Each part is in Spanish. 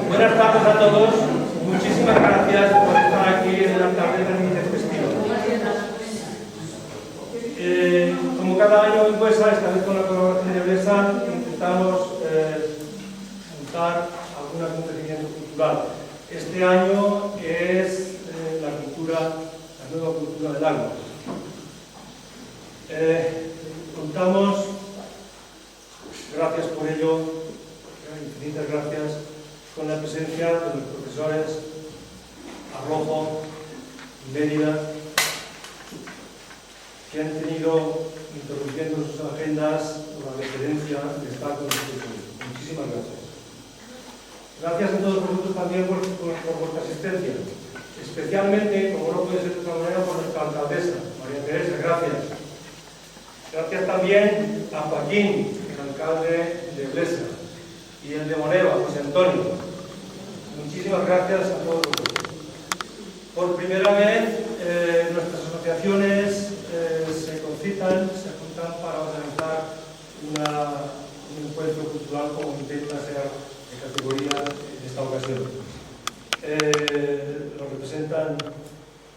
Buenas tardes a todos. Muchísimas gracias por estar aquí en la tarde del Índice Festivo. Como cada año en Buesa, esta vez con la colaboración de Blesa, intentamos montar algún acontecimiento cultural. Este año es la nueva cultura del agua. Contamos, gracias por ello, infinitas gracias, con la presencia de los profesores Arrojo y Mérida, que han tenido, interrumpiendo sus agendas, la deferencia de estar con nosotros. Muchísimas gracias. Gracias a todos vosotros también por vuestra asistencia, especialmente, como no puede ser de otra manera, por nuestra alcaldesa, María Teresa, gracias. Gracias también a Joaquín, el alcalde de Blesa, y el de Moneva, José Antonio. Muchísimas gracias a todos vosotros. Por primera vez, nuestras asociaciones se juntan para organizar un encuentro cultural como intenta ser de categoría en esta ocasión. Lo representan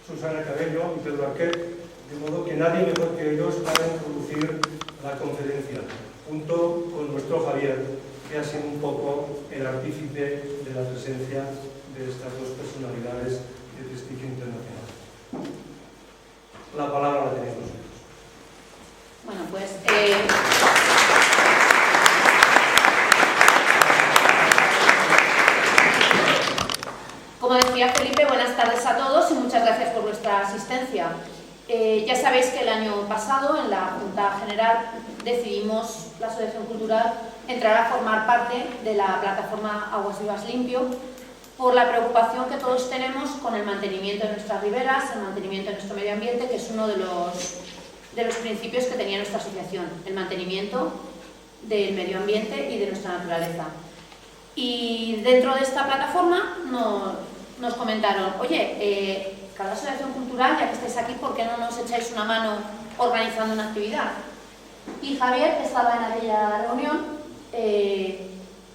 Susana Cabello y Pedro Arquet, de modo que nadie mejor que ellos para introducir la conferencia, junto con nuestro Javier, que ha sido un poco el artífice de la presencia de estas dos personalidades de prestigio internacional. La palabra la tenéis vosotros. Bueno, pues como decía Felipe, buenas tardes a todos y muchas gracias por vuestra asistencia. Ya sabéis que el año pasado en la Junta General decidimos, la Asociación Cultural, entrar a formar parte de la plataforma Aguas Vivas Limpio por la preocupación que todos tenemos con el mantenimiento de nuestras riberas, el mantenimiento de nuestro medio ambiente, que es uno de los principios que tenía nuestra asociación, el mantenimiento del medio ambiente y de nuestra naturaleza. Y dentro de esta plataforma nos comentaron, oye, cada asociación cultural, ya que estáis aquí, ¿por qué no nos echáis una mano organizando una actividad? Y Javier, que estaba en aquella reunión,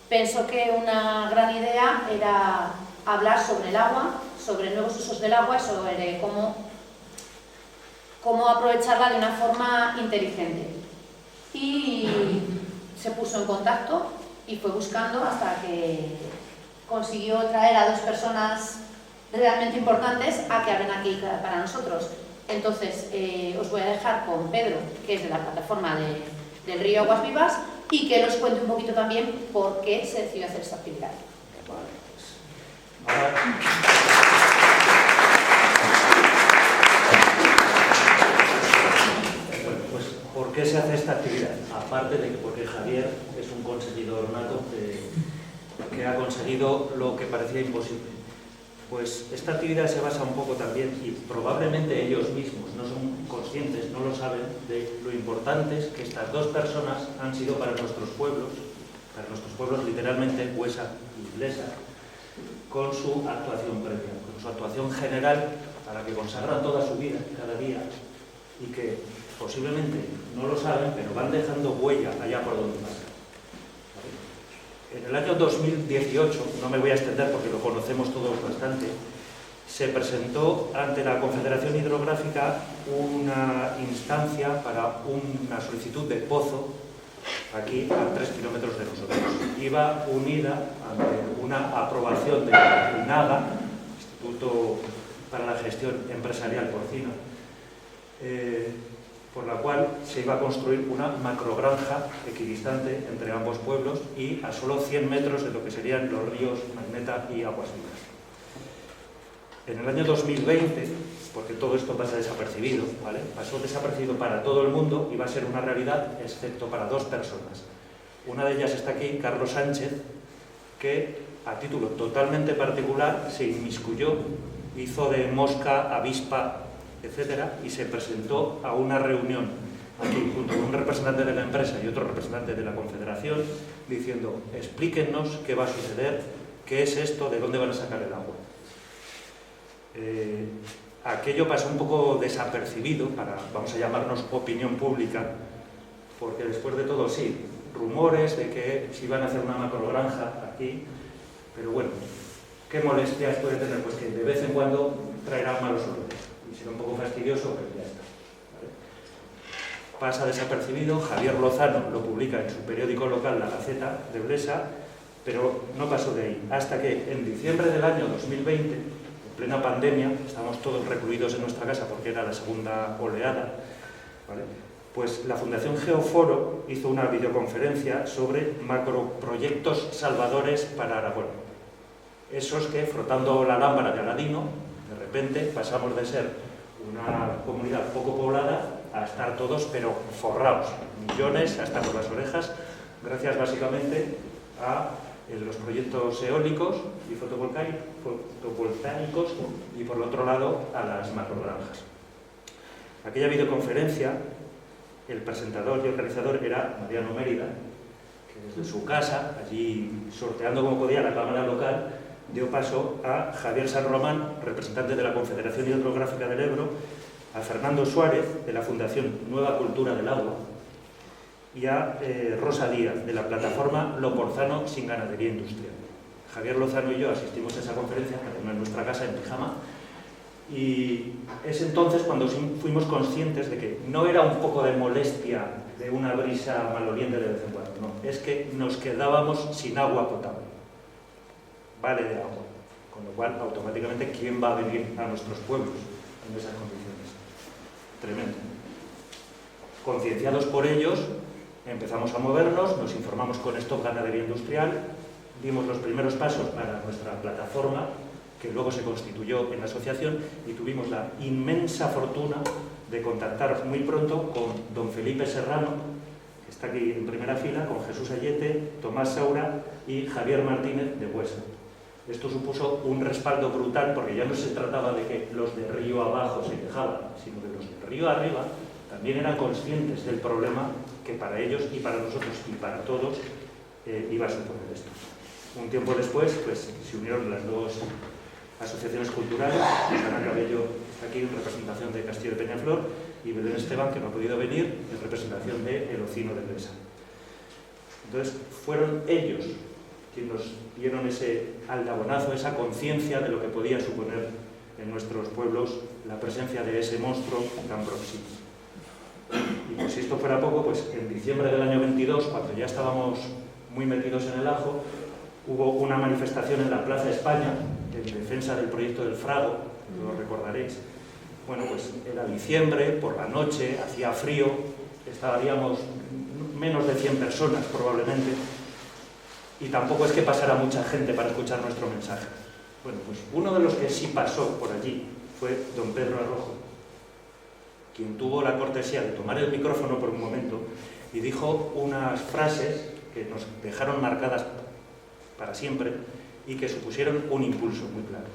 pensó que una gran idea era hablar sobre el agua, sobre nuevos usos del agua y sobre cómo aprovecharla de una forma inteligente. Y se puso en contacto y fue buscando hasta que consiguió traer a dos personas realmente importantes a que hablen aquí para nosotros. Entonces, os voy a dejar con Pedro, que es de la plataforma del Río Aguas Vivas, y que nos cuente un poquito también por qué se decidió hacer esta actividad. Bueno, pues, ¿por qué se hace esta actividad? Aparte de que porque Javier es un conseguidor nato que ha conseguido lo que parecía imposible. Pues esta actividad se basa un poco también, y probablemente ellos mismos no son conscientes, no lo saben, de lo importantes que estas dos personas han sido para nuestros pueblos literalmente, Buesa y Blesa, con su actuación previa, con su actuación general, a la que consagran toda su vida, cada día, y que posiblemente no lo saben, pero van dejando huella allá por donde pasan. En el año 2018, no me voy a extender porque lo conocemos todos bastante, se presentó ante la Confederación Hidrográfica una instancia para una solicitud de pozo aquí a 3 kilómetros de nosotros. Iba unida ante una aprobación de la INAGA, Instituto para la Gestión Empresarial Porcina, por la cual se iba a construir una macrogranja equidistante entre ambos pueblos y a solo 100 metros de lo que serían los ríos Magneta y Aguas Vivas. En el año 2020, porque todo esto pasa desapercibido, ¿vale? Pasó desapercibido para todo el mundo y va a ser una realidad, excepto para dos personas. Una de ellas está aquí, Carlos Sánchez, que a título totalmente particular se inmiscuyó, hizo de mosca, avispa, etcétera, y se presentó a una reunión aquí junto con un representante de la empresa y otro representante de la Confederación diciendo, explíquennos qué va a suceder, qué es esto, de dónde van a sacar el agua. Aquello pasó un poco desapercibido para, vamos a llamarnos, opinión pública, porque después de todo, sí, rumores de que se iban a hacer una macrogranja aquí, Pero bueno, ¿qué molestias puede tener? Pues que de vez en cuando traerá malos olores y será un poco fastidioso, pero ya está. ¿Vale? Pasa desapercibido. Javier Lozano lo publica en su periódico local, La Gaceta de Blesa, pero no pasó de ahí, hasta que en diciembre del año 2020, en plena pandemia, estábamos todos recluidos en nuestra casa porque era la segunda oleada, ¿vale? Pues la Fundación Geoforo hizo una videoconferencia sobre macroproyectos salvadores para Aragón. Esos que, frotando la lámpara de Aladino, de repente pasamos de ser una comunidad poco poblada a estar todos, pero forrados, millones hasta por las orejas, gracias básicamente a los proyectos eólicos y fotovoltaicos y, por el otro lado, a las macrogranjas. Aquella videoconferencia, el presentador y organizador era Mariano Mérida, que desde su casa, allí sorteando como podía la cámara local, dio paso a Javier San Román, representante de la Confederación Hidrográfica del Ebro, a Fernando Suárez, de la Fundación Nueva Cultura del Agua, y a Rosa Díaz, de la plataforma Loporzano sin ganadería industrial. Javier Lozano y yo asistimos a esa conferencia, en nuestra casa, en pijama, y es entonces cuando fuimos conscientes de que no era un poco de molestia, de una brisa maloliente de vez en cuando, no, es que nos quedábamos sin agua potable, vale de agua, con lo cual automáticamente ¿quién va a venir a nuestros pueblos en esas condiciones? Tremendo. Concienciados por ellos, empezamos a movernos, nos informamos con Stop Ganadería Industrial, dimos los primeros pasos para nuestra plataforma, que luego se constituyó en la asociación, y tuvimos la inmensa fortuna de contactar muy pronto con don Felipe Serrano, que está aquí en primera fila, con Jesús Ayete, Tomás Saura y Javier Martínez de Huesa. Esto supuso un respaldo brutal, porque ya no se trataba de que los de río abajo se quejaban, sino que los de río arriba también eran conscientes del problema que para ellos y para nosotros y para todos iba a suponer esto. Un tiempo después, pues, se unieron las dos asociaciones culturales. Susana Cabello está aquí en representación de Castillo de Peñaflor y Belén Esteban, que no ha podido venir, en representación de El Ocino de Blesa. Entonces, fueron ellos quienes nos dieron ese aldabonazo, esa conciencia de lo que podía suponer en nuestros pueblos la presencia de ese monstruo tan próximo. Y por si esto fuera poco, pues en diciembre del año 22, cuando ya estábamos muy metidos en el ajo, hubo una manifestación en la Plaza España en defensa del proyecto del Frago, lo recordaréis. Bueno, pues era diciembre, por la noche, hacía frío, estaríamos menos de 100 personas probablemente, y tampoco es que pasara mucha gente para escuchar nuestro mensaje. Bueno, pues uno de los que sí pasó por allí fue don Pedro Arrojo, quien tuvo la cortesía de tomar el micrófono por un momento y dijo unas frases que nos dejaron marcadas para siempre y que supusieron un impulso muy claro.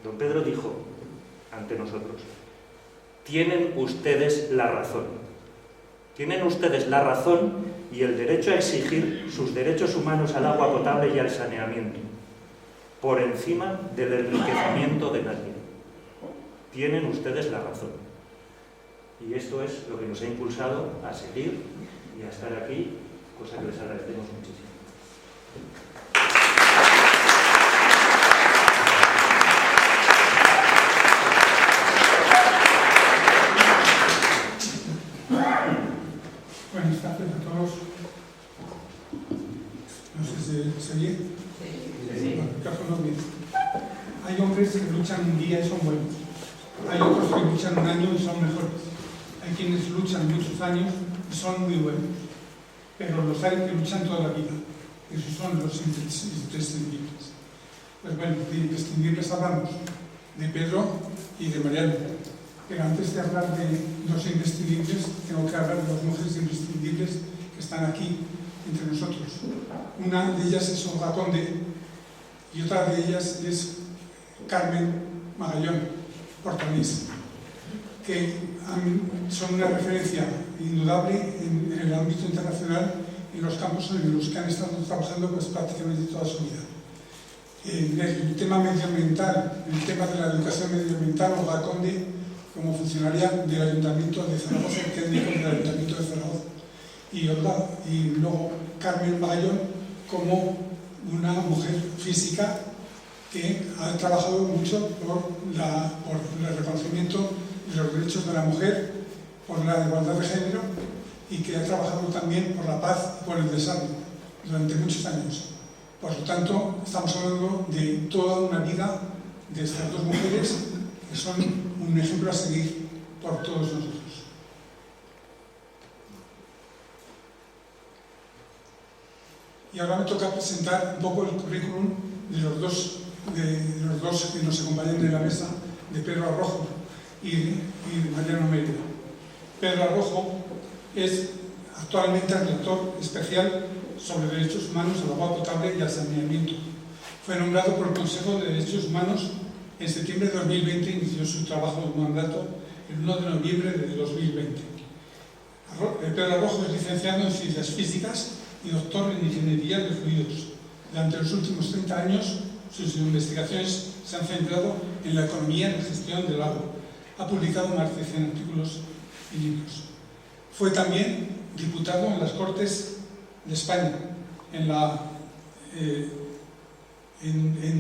Don Pedro dijo ante nosotros: tienen ustedes la razón. Tienen ustedes la razón y el derecho a exigir sus derechos humanos al agua potable y al saneamiento, por encima del enriquecimiento de nadie. Tienen ustedes la razón. Y esto es lo que nos ha impulsado a seguir y a estar aquí, cosa que les agradecemos muchísimo. Buenas tardes a todos. No sé si se oye. Sí. Bueno, el micrófono bien. Hay hombres que luchan un día y son buenos. Hay otros que luchan un año y son mejores. Hay quienes luchan muchos años y son muy buenos. Pero los hay que luchan toda la vida. Esos son los imprescindibles. Pues bueno, de imprescindibles hablamos de Pedro y de Mariano. Pero antes de hablar de los imprescindibles, tengo que hablar de las mujeres imprescindibles que están aquí entre nosotros. Una de ellas es Olga Conde y otra de ellas es Carmen Magallón, portugués, que son una referencia indudable en el ámbito internacional en los campos en los que han estado trabajando pues, prácticamente toda su vida. En el tema medioambiental, en el tema de la educación medioambiental, Olga Conde, como funcionaria del Ayuntamiento de Zaragoza, técnico del Ayuntamiento de Zaragoza, y luego Carmen Magallón como una mujer física que ha trabajado mucho por el reconocimiento de los derechos de la mujer, por la igualdad de género, y que ha trabajado también por la paz y por el desarrollo durante muchos años. Por lo tanto, estamos hablando de toda una vida de estas dos mujeres que son un ejemplo a seguir por todos nosotros. Y ahora me toca presentar un poco el currículum de los dos que nos acompañan en la mesa, de Pedro Arrojo y de Mariano Mérida. Pedro Arrojo es actualmente relator especial sobre derechos humanos, al agua potable y al saneamiento. Fue nombrado por el Consejo de Derechos Humanos en septiembre de 2020 y inició su trabajo de mandato el 1 de noviembre de 2020. Pedro Arrojo es licenciado en Ciencias Físicas y doctor en Ingeniería de Fluidos. Durante los últimos 30 años, sus investigaciones se han centrado en la economía y la gestión del agua. Ha publicado más de 100 artículos y libros. Fue también diputado en las Cortes de España en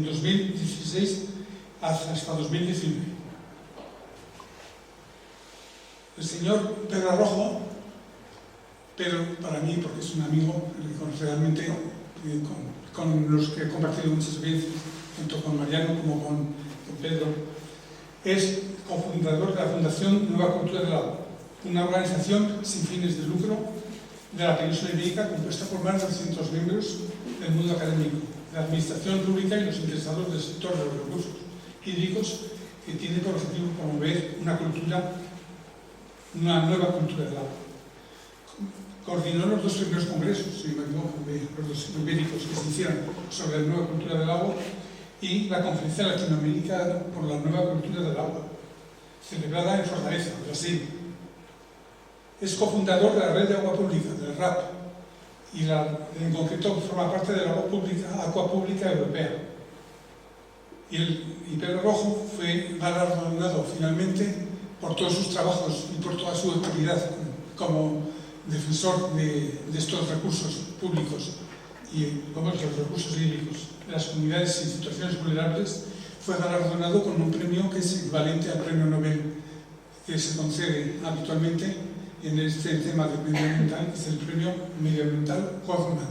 2016 hasta 2019. El señor Pedro Arrojo, pero para mí, porque es un amigo realmente con los que he compartido muchas experiencias, tanto con Mariano como con Pedro, es cofundador de la Fundación Nueva Cultura del Agua, una organización sin fines de lucro de la península ibérica compuesta por más de 200 miembros del mundo académico, de la administración pública y los interesados del sector de los recursos hídricos, que tiene por objetivo promover una nueva cultura del agua. Coordinó los dos primeros congresos, si me equivoco, los dos ibéricos que se hicieron sobre la nueva cultura del agua y la Conferencia Latinoamericana por la Nueva Cultura del Agua, celebrada en Fortaleza, Brasil. Es cofundador de la Red de Agua Pública, del RAP, y en concreto forma parte de la Agua Pública Europea. Y Pedro Arrojo fue galardonado finalmente por todos sus trabajos y por toda su actividad como defensor de estos recursos públicos y como los recursos hídricos de las comunidades y situaciones vulnerables. Fue galardonado con un premio que es equivalente al premio Nobel que se concede habitualmente en este tema de medioambiental, que es el premio medioambiental Hoffman,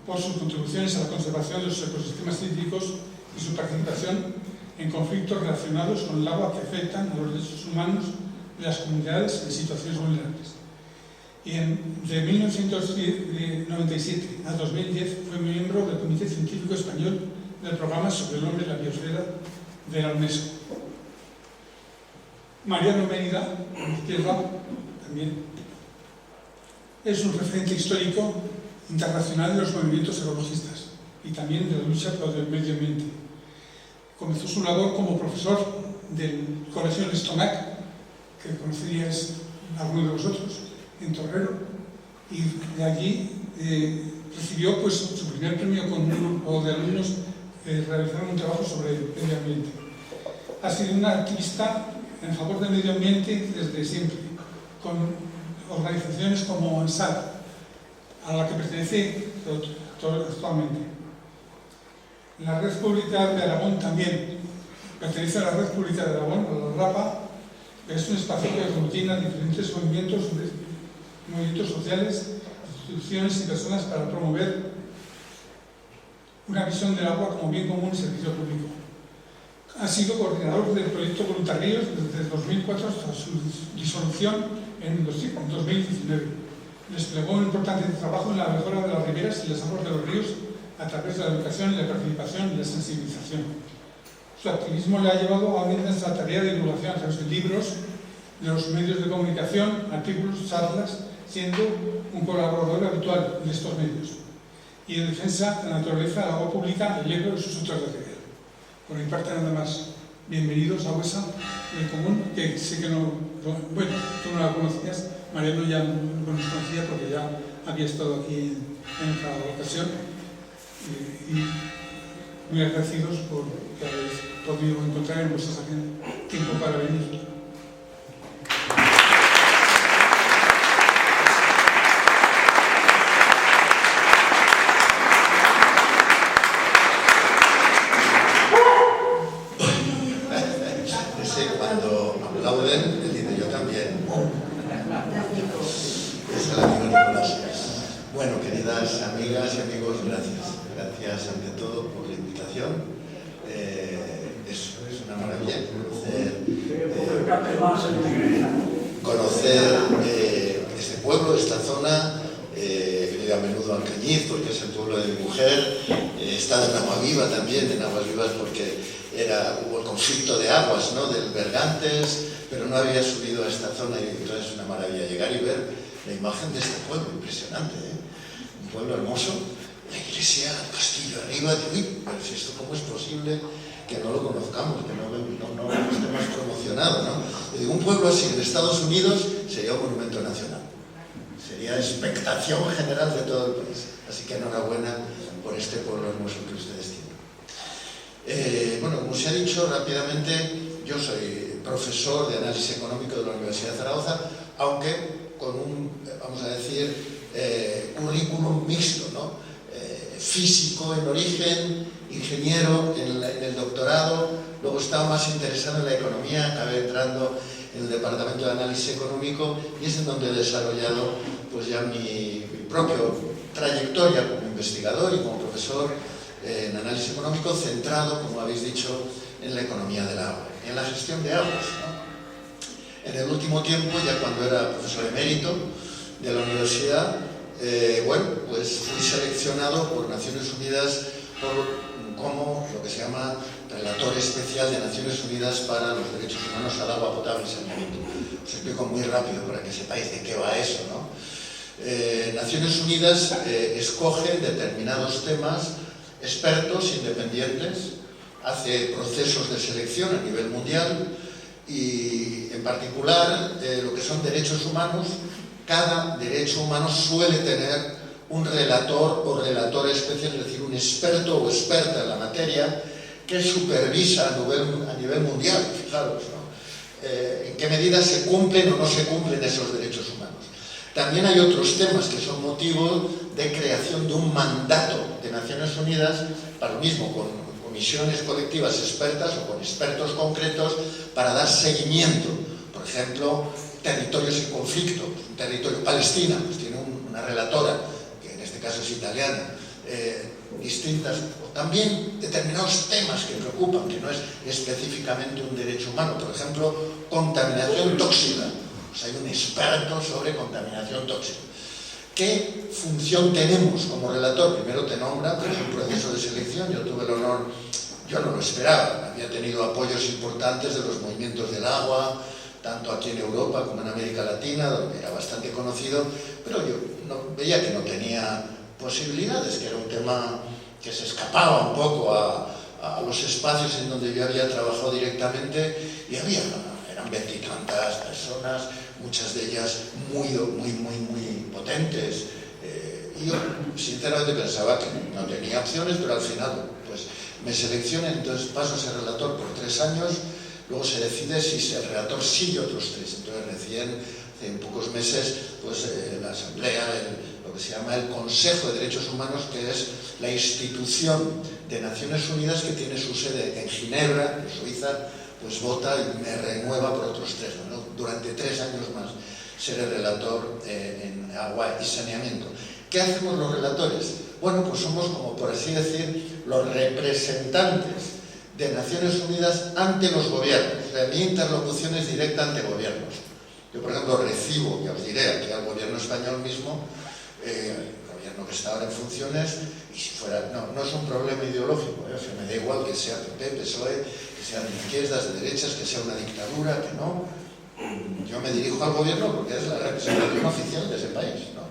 por sus contribuciones a la conservación de los ecosistemas hídricos y su participación en conflictos relacionados con el agua que afectan a los derechos humanos de las comunidades en situaciones vulnerables. Y de 1997 a 2010 fue miembro del Comité Científico Español del Programa sobre el Hombre y la Biosfera de la UNESCO. Mariano Mérida, a mi izquierda, también es un referente histórico internacional de los movimientos ecologistas y también de la lucha por el medio ambiente. Comenzó su labor como profesor del Colegio Lestonac, que conoceríais algunos de vosotros, en Torrero, y de allí recibió pues, su primer premio con un grupo de alumnos que realizaron un trabajo sobre el medio ambiente. Ha sido una activista en favor del medio ambiente desde siempre, con organizaciones como ANSAD, a la que pertenece actualmente. La Red Pública de Aragón también pertenece a la Red Pública de Aragón, a la RAPA, que es un espacio que aglutina diferentes movimientos sociales, instituciones y personas para promover una visión del agua como bien común y servicio público. Ha sido coordinador del proyecto Voluntarios desde 2004 hasta su disolución en 2019. Desplegó un importante trabajo en la mejora de las riberas y las aguas de los ríos a través de la educación, la participación y la sensibilización. Su activismo le ha llevado a una tarea de divulgación a través de libros, de los medios de comunicación, artículos, charlas, siendo un colaborador habitual de estos medios. Y en defensa de la naturaleza, el agua pública, el ebro y sus otras de riego. Por mi parte nada más. Bienvenidos a Huesa del Común, que sé que no... Bueno, tú no la conocías, Mariano ya no nos conocía porque ya había estado aquí en otra ocasión. Y muy agradecidos por que habéis podido encontrar en vuestras agendas tiempo para venir. gracias ante todo por la invitación. Es una maravilla conocer este pueblo, esta zona. He venido a menudo a Alcañiz porque es el pueblo de mi mujer. He estado en Aguaviva también, en Aguas Vivas, porque hubo el conflicto de aguas, ¿no?, del Bergantes, pero no había subido a esta zona y entonces es una maravilla llegar y ver la imagen de este pueblo, impresionante, ¿eh? Un pueblo hermoso, la iglesia, el castillo arriba, pero si esto cómo es posible que no lo conozcamos, que no estemos promocionados, ¿no? Digo, un pueblo así en Estados Unidos sería un monumento nacional, sería expectación general de todo el país, así que enhorabuena por este pueblo hermoso que ustedes tienen. Bueno, como se ha dicho rápidamente, yo soy profesor de análisis económico de la Universidad de Zaragoza, aunque con un, vamos a decir, currículum mixto, ¿no? Físico en origen, ingeniero en el doctorado, luego estaba más interesado en la economía, acabé entrando en el departamento de análisis económico y es en donde he desarrollado pues ya mi propia trayectoria como investigador y como profesor en análisis económico, centrado, como habéis dicho, en la economía del agua, en la gestión de aguas, ¿no? En el último tiempo, ya cuando era profesor emérito de la universidad, bueno, pues fui seleccionado por Naciones Unidas como lo que se llama relator especial de Naciones Unidas para los derechos humanos al agua potable y saneamiento. Os explico muy rápido para que sepáis de qué va eso, ¿no? Naciones Unidas escoge determinados temas, expertos independientes, hace procesos de selección a nivel mundial y en particular lo que son derechos humanos. Cada derecho humano suele tener un relator o relatora especial, es decir, un experto o experta en la materia que supervisa a nivel mundial, fijaros, ¿no? En qué medida se cumplen o no se cumplen esos derechos humanos. También hay otros temas que son motivo de creación de un mandato de Naciones Unidas, para lo mismo, con comisiones colectivas expertas o con expertos concretos para dar seguimiento. Por ejemplo, territorios en conflicto, un territorio Palestina, pues tiene una relatora, que en este caso es italiana, distintas, o también determinados temas que preocupan, que no es específicamente un derecho humano, por ejemplo, contaminación tóxica, pues hay un experto sobre contaminación tóxica. ¿Qué función tenemos como relator? Primero te nombra, pues un proceso de selección, yo tuve el honor, yo no lo esperaba, había tenido apoyos importantes de los movimientos del agua, tanto aquí en Europa como en América Latina, donde era bastante conocido, pero yo veía que no tenía posibilidades, que era un tema que se escapaba un poco a los espacios en donde yo había trabajado directamente, y eran 20 y tantas personas, muchas de ellas muy potentes, y yo sinceramente pensaba que no tenía opciones, pero al final pues me seleccioné, entonces paso a ser relator por 3 años. Luego se decide si el relator sigue otros 3. Entonces recién, hace pocos meses, pues la Asamblea, lo que se llama el Consejo de Derechos Humanos, que es la institución de Naciones Unidas que tiene su sede en Ginebra, en Suiza, pues vota y me renueva por otros 3, ¿no? Durante 3 años más seré relator en agua y saneamiento. ¿Qué hacemos los relatores? Bueno, pues somos, como por así decir, los representantes de Naciones Unidas ante los gobiernos. O sea, mi interlocución es directa ante gobiernos. Yo, por ejemplo, recibo, ya os diré, aquí al gobierno español mismo, el gobierno que está ahora en funciones, y si fuera, no es un problema ideológico, o sea, me da igual que sea PP, PSOE, que sean de izquierdas, de derechas, que sea una dictadura, que no. Yo me dirijo al gobierno porque es la representación oficial de ese país, ¿no?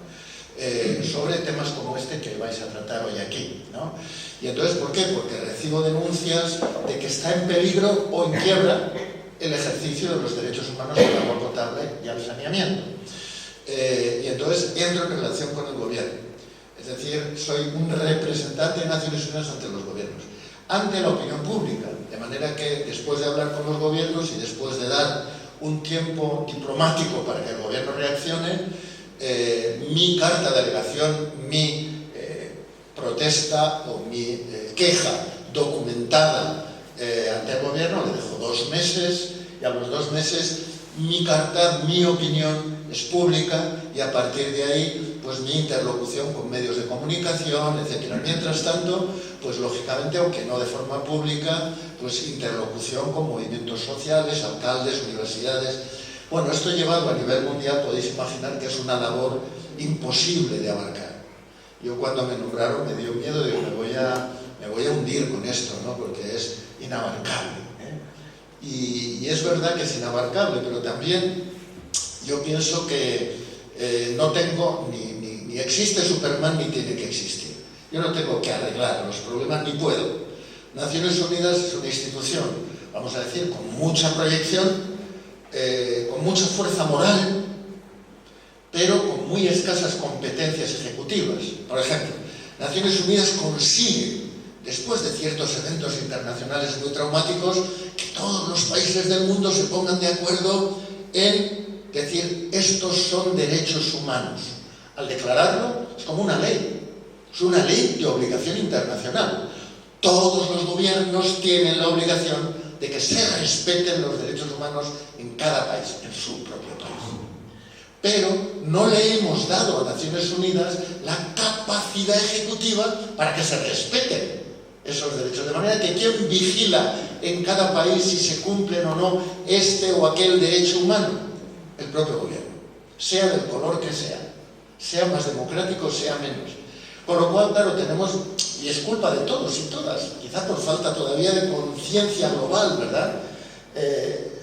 Sobre temas como este que vais a tratar hoy aquí, ¿no? Y entonces, ¿por qué? Porque recibo denuncias de que está en peligro o en quiebra el ejercicio de los derechos humanos al agua potable y al saneamiento. Y entonces entro en relación con el gobierno. Es decir, soy un representante de Naciones Unidas ante los gobiernos, ante la opinión pública, de manera que después de hablar con los gobiernos y después de dar un tiempo diplomático para que el gobierno reaccione, mi carta de alegación, mi protesta o mi queja documentada ante el gobierno, le dejo 2 meses y a los 2 meses mi carta, mi opinión es pública y a partir de ahí pues mi interlocución con medios de comunicación, etcétera. Mientras tanto, pues lógicamente, aunque no de forma pública, pues interlocución con movimientos sociales, alcaldes, universidades. Bueno, esto llevado a nivel mundial, podéis imaginar que es una labor imposible de abarcar. Yo cuando me nombraron me dio miedo, digo, me voy a hundir con esto, ¿no? Porque es inabarcable, ¿eh? Y es verdad que es inabarcable, pero también yo pienso que no tengo, ni existe Superman ni tiene que existir. Yo no tengo que arreglar los problemas, ni puedo. Naciones Unidas es una institución, vamos a decir, con mucha proyección, con mucha fuerza moral, pero con muy escasas competencias ejecutivas. Por ejemplo, Naciones Unidas consigue, después de ciertos eventos internacionales muy traumáticos, que todos los países del mundo se pongan de acuerdo en decir, estos son derechos humanos. Al declararlo, es como una ley, es una ley de obligación internacional. Todos los gobiernos tienen la obligación de que se respeten los derechos humanos en cada país, en su propio país. Pero no le hemos dado a Naciones Unidas la capacidad ejecutiva para que se respeten esos derechos. De manera que ¿quién vigila en cada país si se cumplen o no este o aquel derecho humano? El propio gobierno, sea del color que sea más democrático, sea menos. Con lo cual, claro, tenemos, y es culpa de todos y todas, quizá por falta todavía de conciencia global, ¿verdad?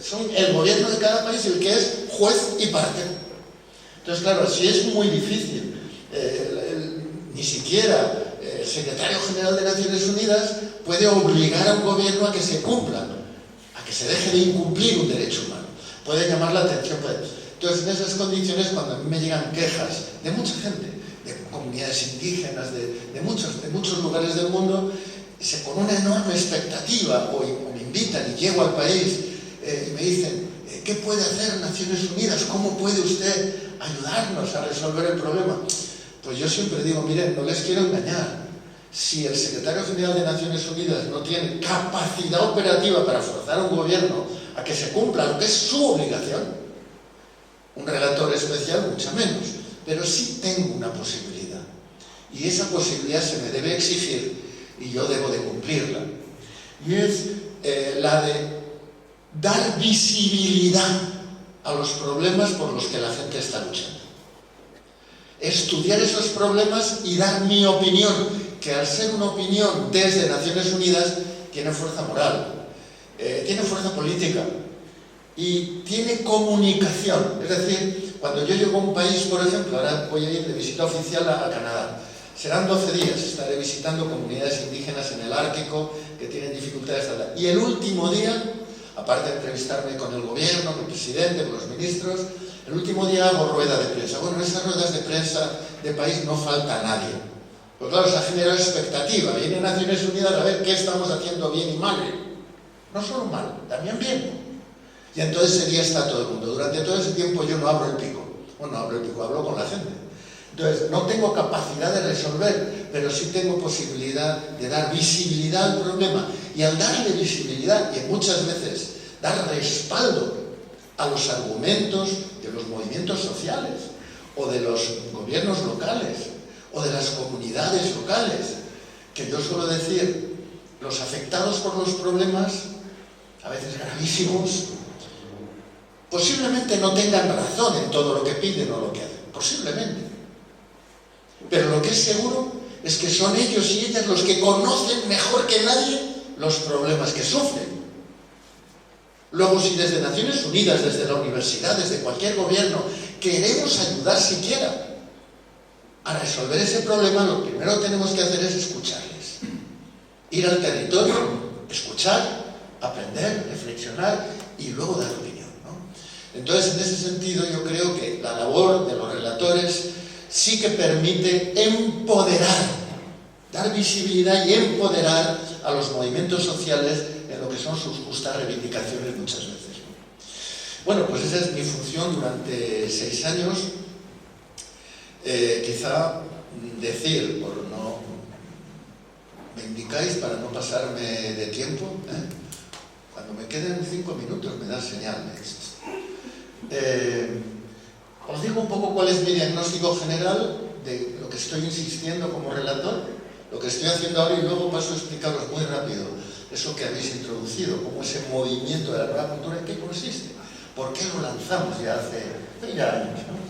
Son el gobierno de cada país el que es juez y parte. Entonces, claro, si es muy difícil, ni siquiera el secretario general de Naciones Unidas puede obligar a un gobierno a que se cumpla, a que se deje de incumplir un derecho humano. Puede llamar la atención. Entonces, en esas condiciones, cuando a mí me llegan quejas de mucha gente, de comunidades indígenas, de muchos lugares del mundo, con una enorme expectativa, o me invitan y llego al país, y me dicen, ¿qué puede hacer Naciones Unidas? ¿Cómo puede usted ayudarnos a resolver el problema? Pues yo siempre digo, miren, no les quiero engañar. Si el secretario general de Naciones Unidas no tiene capacidad operativa para forzar a un gobierno a que se cumpla lo que es su obligación, un relator especial mucho menos, pero sí tengo una posibilidad, y esa posibilidad se me debe exigir y yo debo de cumplirla, y es la de dar visibilidad a los problemas por los que la gente está luchando, estudiar esos problemas y dar mi opinión, que al ser una opinión desde Naciones Unidas tiene fuerza moral, tiene fuerza política y tiene comunicación. Es decir, cuando yo llego a un país, por ejemplo, ahora voy a ir de visita oficial a Canadá, serán 12 días, estaré visitando comunidades indígenas en el Ártico que tienen dificultades, y el último día, aparte de entrevistarme con el gobierno, con el presidente, con los ministros, el último día hago rueda de prensa. Bueno, en esas ruedas de prensa de país no falta nadie, pues claro, se ha generado expectativa, vienen Naciones Unidas a ver qué estamos haciendo bien y mal, no solo mal, también bien. Y entonces ese día está todo el mundo. Durante todo ese tiempo yo no abro el pico. Bueno, no abro el pico, hablo con la gente. Entonces, no tengo capacidad de resolver, pero sí tengo posibilidad de dar visibilidad al problema. Y al darle visibilidad, y muchas veces dar respaldo a los argumentos de los movimientos sociales, o de los gobiernos locales, o de las comunidades locales, que yo suelo decir, los afectados por los problemas, a veces gravísimos, posiblemente no tengan razón en todo lo que piden o lo que hacen, posiblemente. Pero lo que es seguro es que son ellos y ellas los que conocen mejor que nadie los problemas que sufren. Luego, si desde Naciones Unidas, desde la universidad, desde cualquier gobierno, queremos ayudar siquiera a resolver ese problema, lo primero que tenemos que hacer es escucharles. Ir al territorio, escuchar, aprender, reflexionar y luego dar opinión, ¿no? Entonces, en ese sentido, yo creo que la labor de los relatores sí que permite empoderar, dar visibilidad y empoderar a los movimientos sociales en lo que son sus justas reivindicaciones muchas veces, ¿no? Bueno, pues esa es mi función durante 6 años. Quizá decir, por no... ¿Me indicáis para no pasarme de tiempo? Cuando me queden 5 minutos me da señal, me dices. Os digo un poco cuál es mi diagnóstico general de lo que estoy insistiendo como relator, lo que estoy haciendo ahora, y luego paso a explicaros muy rápido eso que habéis introducido, como ese movimiento de la nueva cultura, ¿en qué consiste? ¿Por qué lo lanzamos ya hace ya años, ¿no?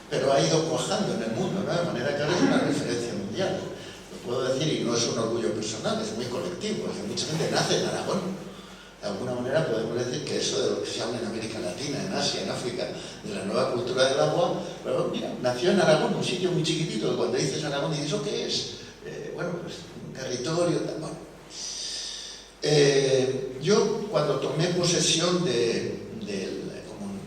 Pero ha ido cuajando en el mundo, ¿no? De manera que ahora es una referencia mundial. Lo puedo decir, y no es un orgullo personal, es muy colectivo, es que mucha gente nace en Aragón. De alguna manera podemos decir que eso de lo que se habla en América Latina, en Asia, en África, de la nueva cultura del agua, bueno, mira, nació en Aragón, un sitio muy chiquitito, que cuando dices Aragón dices, ¿eso qué es? Bueno, pues un territorio, tal, bueno. Yo, cuando tomé posesión como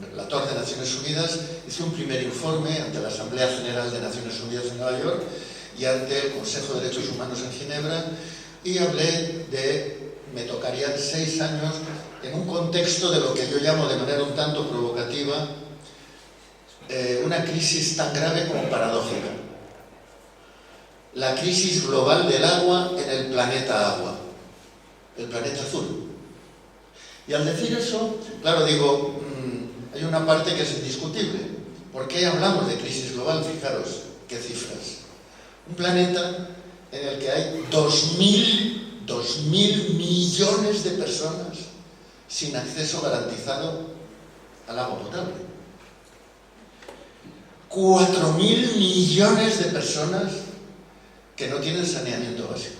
relator de Naciones Unidas, hice un primer informe ante la Asamblea General de Naciones Unidas en Nueva York y ante el Consejo de Derechos Humanos en Ginebra, y hablé me tocarían 6 años en un contexto de lo que yo llamo de manera un tanto provocativa una crisis tan grave como paradójica. La crisis global del agua en el planeta agua, el planeta azul. Y al decir eso, claro, digo, hay una parte que es indiscutible. ¿Por qué hablamos de crisis global? Fijaros qué cifras. Un planeta en el que hay 2.000 millones de personas sin acceso garantizado al agua potable. 4.000 millones de personas que no tienen saneamiento básico.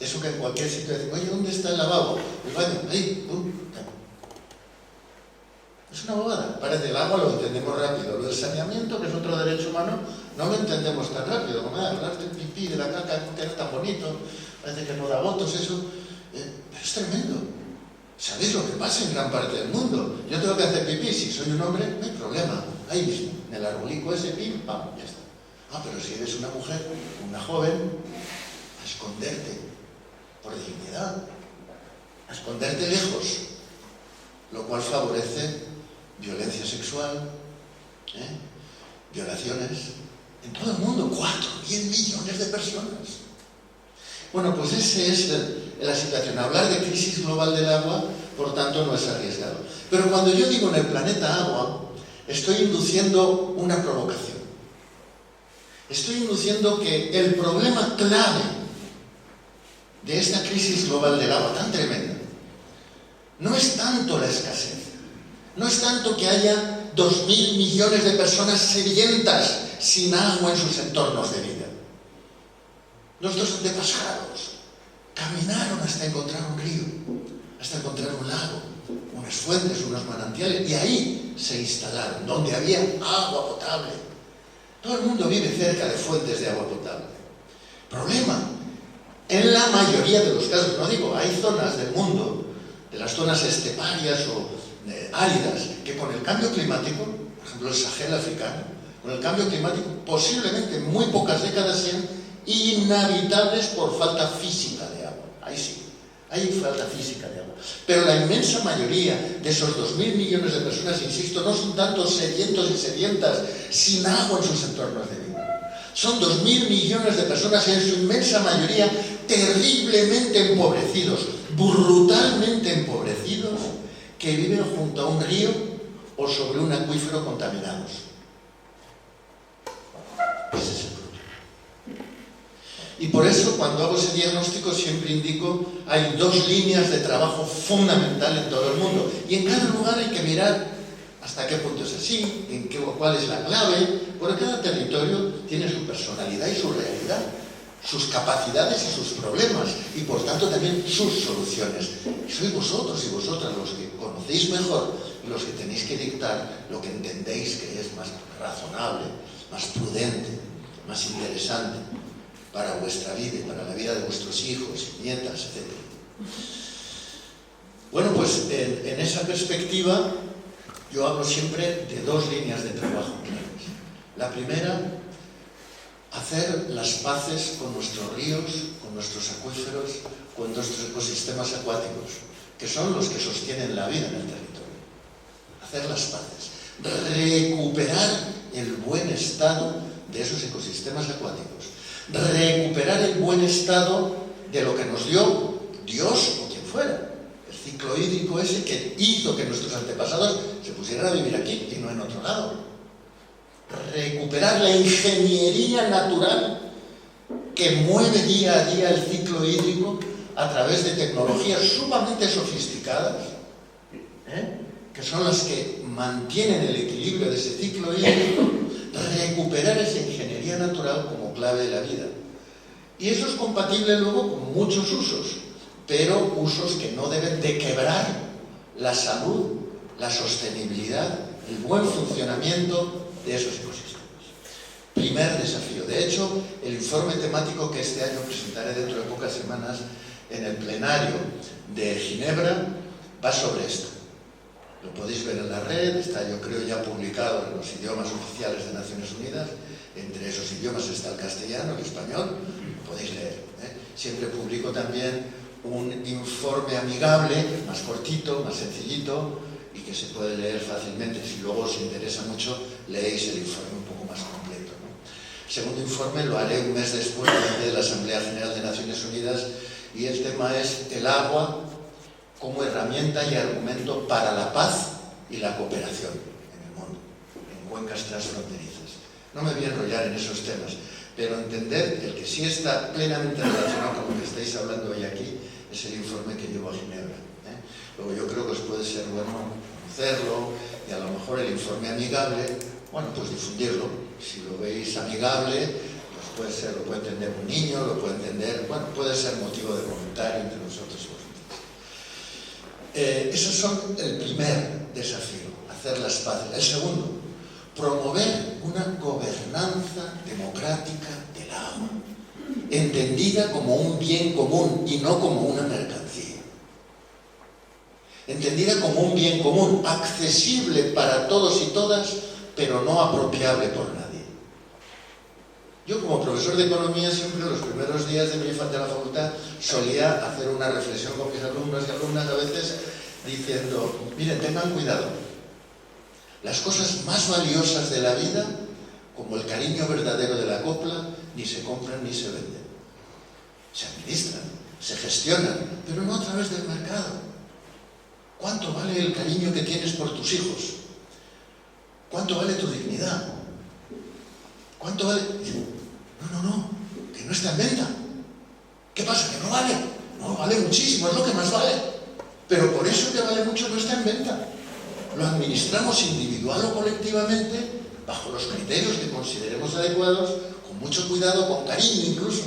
Eso que en cualquier sitio dicen, oye, ¿dónde está el lavabo? El baño, ahí, es una bobada. Parece, el agua lo entendemos rápido. Lo del saneamiento, que es otro derecho humano, no lo entendemos tan rápido. Como hablar del pipí, de la caca, que es tan bonito, parece que no da votos, eso. Pero es tremendo. ¿Sabéis lo que pasa en gran parte del mundo? Yo tengo que hacer pipí, si soy un hombre, no hay problema. Ahí mismo, en el arbolico ese, pim, pam, ya está. Ah, pero si eres una mujer, una joven, a esconderte, por dignidad, a esconderte lejos, lo cual favorece violencia sexual, violaciones, en todo el mundo, 4.000 millones de personas. Bueno, pues esa es la situación. Hablar de crisis global del agua, por tanto, no es arriesgado. Pero cuando yo digo en el planeta agua, estoy induciendo una provocación. Estoy induciendo que el problema clave de esta crisis global del agua tan tremenda no es tanto la escasez, no es tanto que haya 2.000 millones de personas sedientas sin agua en sus entornos de vida. Nuestros antepasados caminaron hasta encontrar un río, hasta encontrar un lago, unas fuentes, unos manantiales, y ahí se instalaron, donde había agua potable. Todo el mundo vive cerca de fuentes de agua potable. Problema, en la mayoría de los casos, no digo, hay zonas del mundo, de las zonas esteparias o áridas, que con el cambio climático, por ejemplo el Sahel africano, con el cambio climático posiblemente en muy pocas décadas sean inhabitables por falta física de agua. Ahí sí, hay falta física de agua. Pero la inmensa mayoría de esos 2.000 millones de personas, insisto, no son tantos sedientos y sedientas sin agua en sus entornos de vida. Son 2.000 millones de personas, en su inmensa mayoría, terriblemente empobrecidos, brutalmente empobrecidos, que viven junto a un río o sobre un acuífero contaminados. Ese es el problema. Y por eso, cuando hago ese diagnóstico, siempre indico, hay 2 líneas de trabajo fundamental en todo el mundo. Y en cada lugar hay que mirar hasta qué punto es así, cuál es la clave, porque cada territorio tiene su personalidad y su realidad, sus capacidades y sus problemas, y por tanto también sus soluciones. Y sois vosotros y vosotras los que conocéis mejor y los que tenéis que dictar lo que entendéis que es más razonable, más prudente, más interesante para vuestra vida y para la vida de vuestros hijos, nietas, etc. Bueno, pues en esa perspectiva yo hablo siempre de 2 líneas de trabajo claras. La primera, hacer las paces con nuestros ríos, con nuestros acuíferos, con nuestros ecosistemas acuáticos, que son los que sostienen la vida en el territorio. Hacer las paces. Recuperar el buen estado de esos ecosistemas acuáticos. Recuperar el buen estado de lo que nos dio Dios o quien fuera. El ciclo hídrico ese que hizo que nuestros antepasados se pusieran a vivir aquí y no en otro lado. recuperar la ingeniería natural que mueve día a día el ciclo hídrico a través de tecnologías sumamente sofisticadas, que son las que mantienen el equilibrio de ese ciclo hídrico, recuperar esa ingeniería natural como clave de la vida. Y eso es compatible luego con muchos usos, pero usos que no deben de quebrar la salud, la sostenibilidad, el buen funcionamiento de esos ecosistemas. Primer desafío. De hecho, el informe temático que este año presentaré dentro de pocas semanas en el plenario de Ginebra va sobre esto. Lo podéis ver en la red, está yo creo ya publicado en los idiomas oficiales de Naciones Unidas. Entre esos idiomas está el castellano, el español, lo podéis leer. Siempre publico también un informe amigable, más cortito, más sencillito y que se puede leer fácilmente. Si luego os interesa mucho, leéis el informe un poco más completo, ¿no? El segundo informe lo haré un mes después de la Asamblea General de Naciones Unidas y el tema es el agua como herramienta y argumento para la paz y la cooperación en el mundo, en cuencas transfronterizas. No me voy a enrollar en esos temas, pero entender el que sí está plenamente relacionado con lo que estáis hablando hoy aquí es el informe que llevo a Ginebra. Luego yo creo que os puede ser bueno conocerlo y a lo mejor el informe amigable, bueno, pues difundirlo. Si lo veis amigable, pues puede ser, lo puede entender un niño, lo puede entender, bueno, puede ser motivo de comentario entre nosotros y vosotros. Esos son el primer desafío, hacer las paces. El segundo, promover una gobernanza democrática del agua, entendida como un bien común y no como una mercancía. Entendida como un bien común, accesible para todos y todas, pero no apropiable por nadie. Yo como profesor de economía siempre los primeros días de mi infancia en la facultad solía hacer una reflexión con mis alumnos y alumnas a veces diciendo, miren, tengan cuidado. Las cosas más valiosas de la vida, como el cariño verdadero de la copla, ni se compran ni se venden. Se administran, se gestionan, pero no a través del mercado. ¿Cuánto vale el cariño que tienes por tus hijos? ¿Cuánto vale tu dignidad? ¿Cuánto vale? No, que no está en venta. ¿Qué pasa? ¿Que no vale? No, vale muchísimo, es lo que más vale. Pero por eso que vale mucho no está en venta. Lo administramos individual o colectivamente, bajo los criterios que consideremos adecuados, con mucho cuidado, con cariño incluso,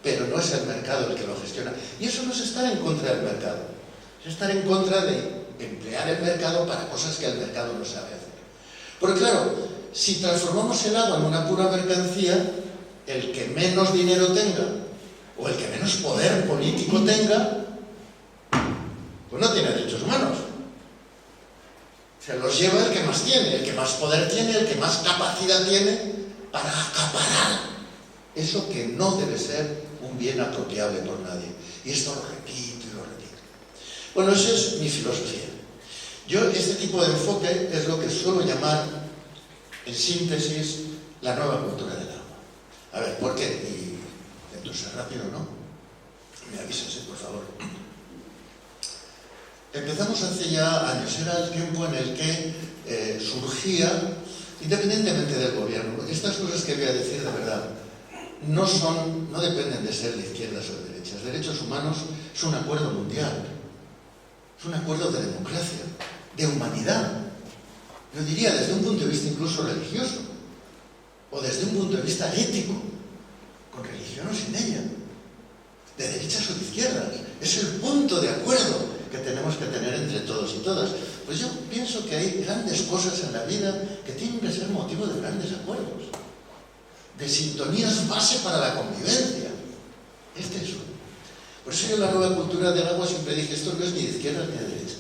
pero no es el mercado el que lo gestiona. Y eso no es estar en contra del mercado, es estar en contra de emplear el mercado para cosas que el mercado no sabe hacer. Porque claro, si transformamos el agua en una pura mercancía, el que menos dinero tenga, o el que menos poder político tenga, pues no tiene derechos humanos. Se los lleva el que más tiene, el que más poder tiene, el que más capacidad tiene para acaparar eso que no debe ser un bien apropiable por nadie. Y esto lo repito y lo repito. Bueno, esa es mi filosofía. Yo este tipo de enfoque es lo que suelo llamar, en síntesis, la nueva cultura del agua. A ver, ¿por qué? Y entonces rápido, ¿no? Me avísense, por favor. Empezamos hace ya años, era el tiempo en el que surgía, independientemente del gobierno, estas cosas que voy a decir de verdad, no dependen de ser de izquierdas o de derechas. Derechos humanos es un acuerdo mundial, es un acuerdo de democracia, de humanidad. Yo diría desde un punto de vista incluso religioso, o desde un punto de vista ético, con religión o sin ella, de derechas o de izquierdas. Es el punto de acuerdo que tenemos que tener entre todos y todas. Pues yo pienso que hay grandes cosas en la vida que tienen que ser motivo de grandes acuerdos, de sintonías base para la convivencia. Este es uno. Por eso yo en la nueva cultura del agua siempre dije, esto no es ni de izquierdas ni de derechas.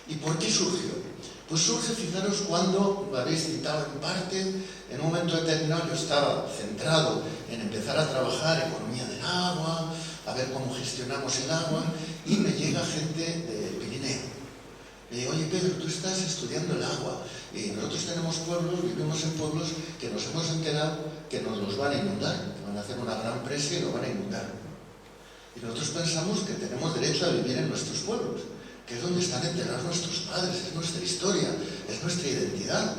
¿Y por qué surgió? Pues surge, fijaros, cuando lo habéis citado en parte, en un momento determinado yo estaba centrado en empezar a trabajar economía del agua, a ver cómo gestionamos el agua, y me llega gente del Pirineo. Me digo, oye Pedro, tú estás estudiando el agua, y nosotros tenemos pueblos, vivimos en pueblos que nos hemos enterado que nos los van a inundar, que van a hacer una gran presa y lo van a inundar. Y nosotros pensamos que tenemos derecho a vivir en nuestros pueblos, que es donde están enterrados nuestros padres, es nuestra historia, es nuestra identidad.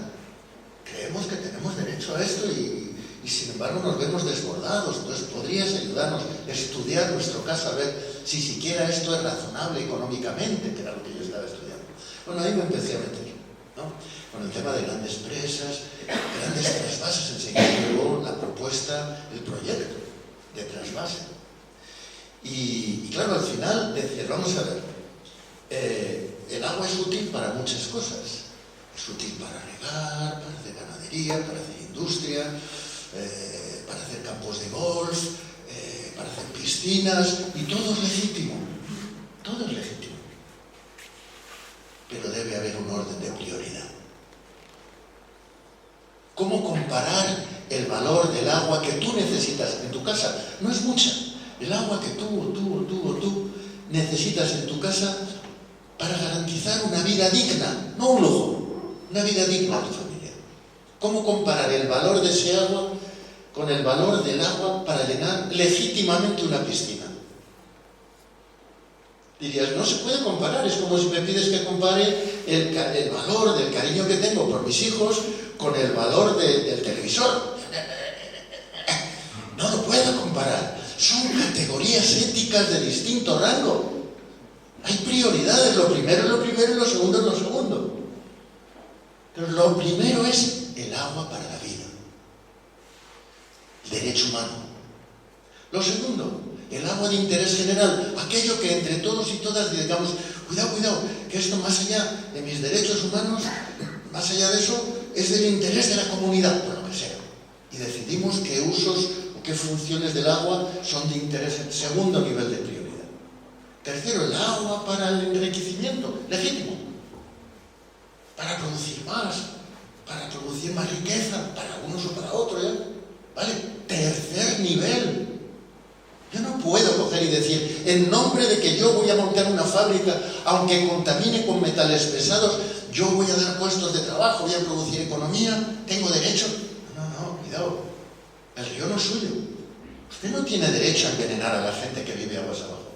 creemos que tenemos derecho a esto y sin embargo nos vemos desbordados. Entonces, ¿podrías ayudarnos a estudiar nuestro caso, a ver si siquiera esto es razonable económicamente, que era lo que yo estaba estudiando? Bueno, ahí me empecé a meter, ¿no? Con el tema de grandes presas, grandes trasvases, enseguida luego la propuesta, el proyecto de trasvase. Y claro, al final decías, vamos a ver, el agua es útil para muchas cosas. Es útil para regar, para hacer ganadería, para hacer industria, para hacer campos de golf, para hacer piscinas, y todo es legítimo. Todo es legítimo. Pero debe haber un orden de prioridad. ¿Cómo comparar el valor del agua que tú necesitas en tu casa? No es mucha. El agua que tú necesitas en tu casa para garantizar una vida digna, no un lujo, una vida digna a tu familia. ¿Cómo comparar el valor de ese agua con el valor del agua para llenar legítimamente una piscina? Dirías, no se puede comparar, es como si me pides que compare el valor del cariño que tengo por mis hijos con el valor del televisor. No lo puedo comparar. Son categorías éticas de distinto rango. Hay prioridades, lo primero es lo primero y lo segundo es lo segundo. Pero lo primero es el agua para la vida, el derecho humano. Lo segundo, el agua de interés general, aquello que entre todos y todas digamos, cuidado, que esto más allá de mis derechos humanos, más allá de eso, es del interés de la comunidad, por lo que sea. Y decidimos qué usos o qué funciones del agua son de interés, segundo nivel de prioridad. Tercero, el agua para el enriquecimiento, legítimo, para producir más riqueza, para unos o para otros, ¿ya? ¿Vale? Tercer nivel. Yo no puedo coger y decir, en nombre de que yo voy a montar una fábrica, aunque contamine con metales pesados, yo voy a dar puestos de trabajo, voy a producir economía, tengo derecho. No, cuidado. El río no es suyo. Usted no tiene derecho a envenenar a la gente que vive aguas abajo.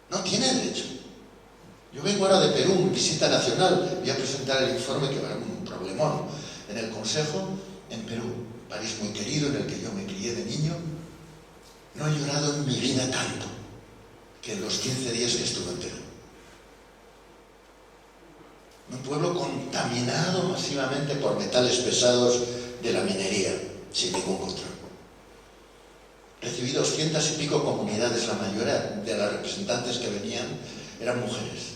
No tiene derecho. Yo vengo ahora de Perú, visita nacional, voy a presentar el informe que va a ser un problemón en el Consejo en Perú, país muy querido en el que yo me crié de niño. No he llorado en mi vida tanto que en los 15 días que estuve en Perú. Un pueblo contaminado masivamente por metales pesados de la minería, sin ningún control. Recibí 200 y pico comunidades, la mayoría de las representantes que venían eran mujeres,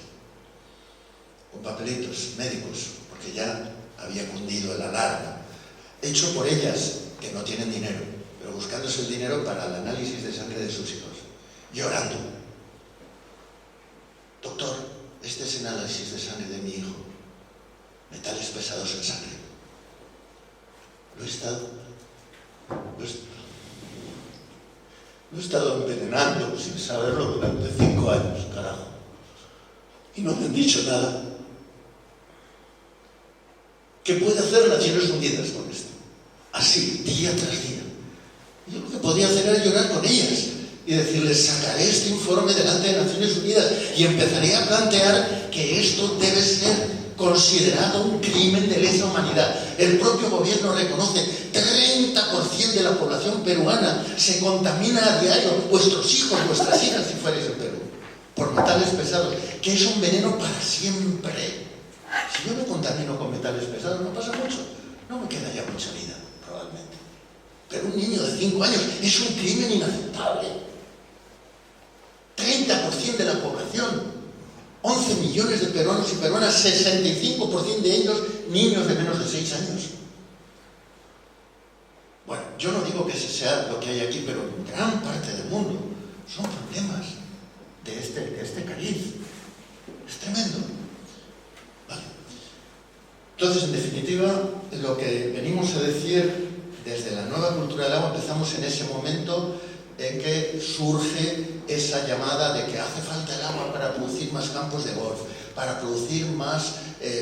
con papelitos médicos, porque ya había cundido el alarma, hecho por ellas, que no tienen dinero, pero buscándose el dinero para el análisis de sangre de sus hijos, llorando. Doctor, este es el análisis de sangre de mi hijo, metales pesados en sangre. Lo he estado envenenando sin saberlo durante 5 años, carajo. Y no me han dicho nada. ¿Qué puede hacer Naciones Unidas con esto? Así, día tras día. Yo lo que podía hacer era llorar con ellas y decirles, sacaré este informe delante de Naciones Unidas y empezaré a plantear que esto debe ser considerado un crimen de lesa humanidad. El propio gobierno reconoce 30% de la población peruana se contamina a diario, vuestros hijos, vuestras hijas, si fuerais en Perú, por metales pesados, que es un veneno para siempre. Si yo me contamino con metales pesados, no pasa mucho, no me queda ya mucha vida, probablemente. Pero un niño de 5 años es un crimen inaceptable. 30% de la población, 11 millones de peruanos y peruanas, 65% de ellos niños de menos de 6 años. Bueno, yo no digo que ese sea lo que hay aquí, pero en gran parte del mundo son problemas de este cariz. Es tremendo. Vale. Entonces, en definitiva, lo que venimos a decir desde la nueva cultura del agua, empezamos en ese momento en que surge esa llamada de que hace falta el agua para producir más campos de golf, para producir más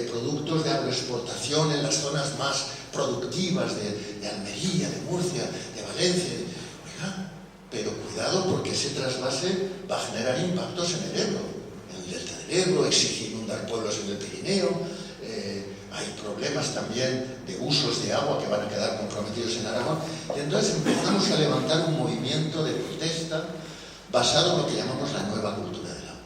productos de agroexportación en las zonas más productivas de Almería, de Murcia, de Valencia. Oiga, pero cuidado, porque ese trasvase va a generar impactos en el Ebro, en el delta del Ebro, exige inundar pueblos en el Pirineo, hay problemas también de usos de agua que van a quedar comprometidos en Aragón. Y entonces empezamos a levantar un movimiento de protesta basado en lo que llamamos la nueva cultura del agua.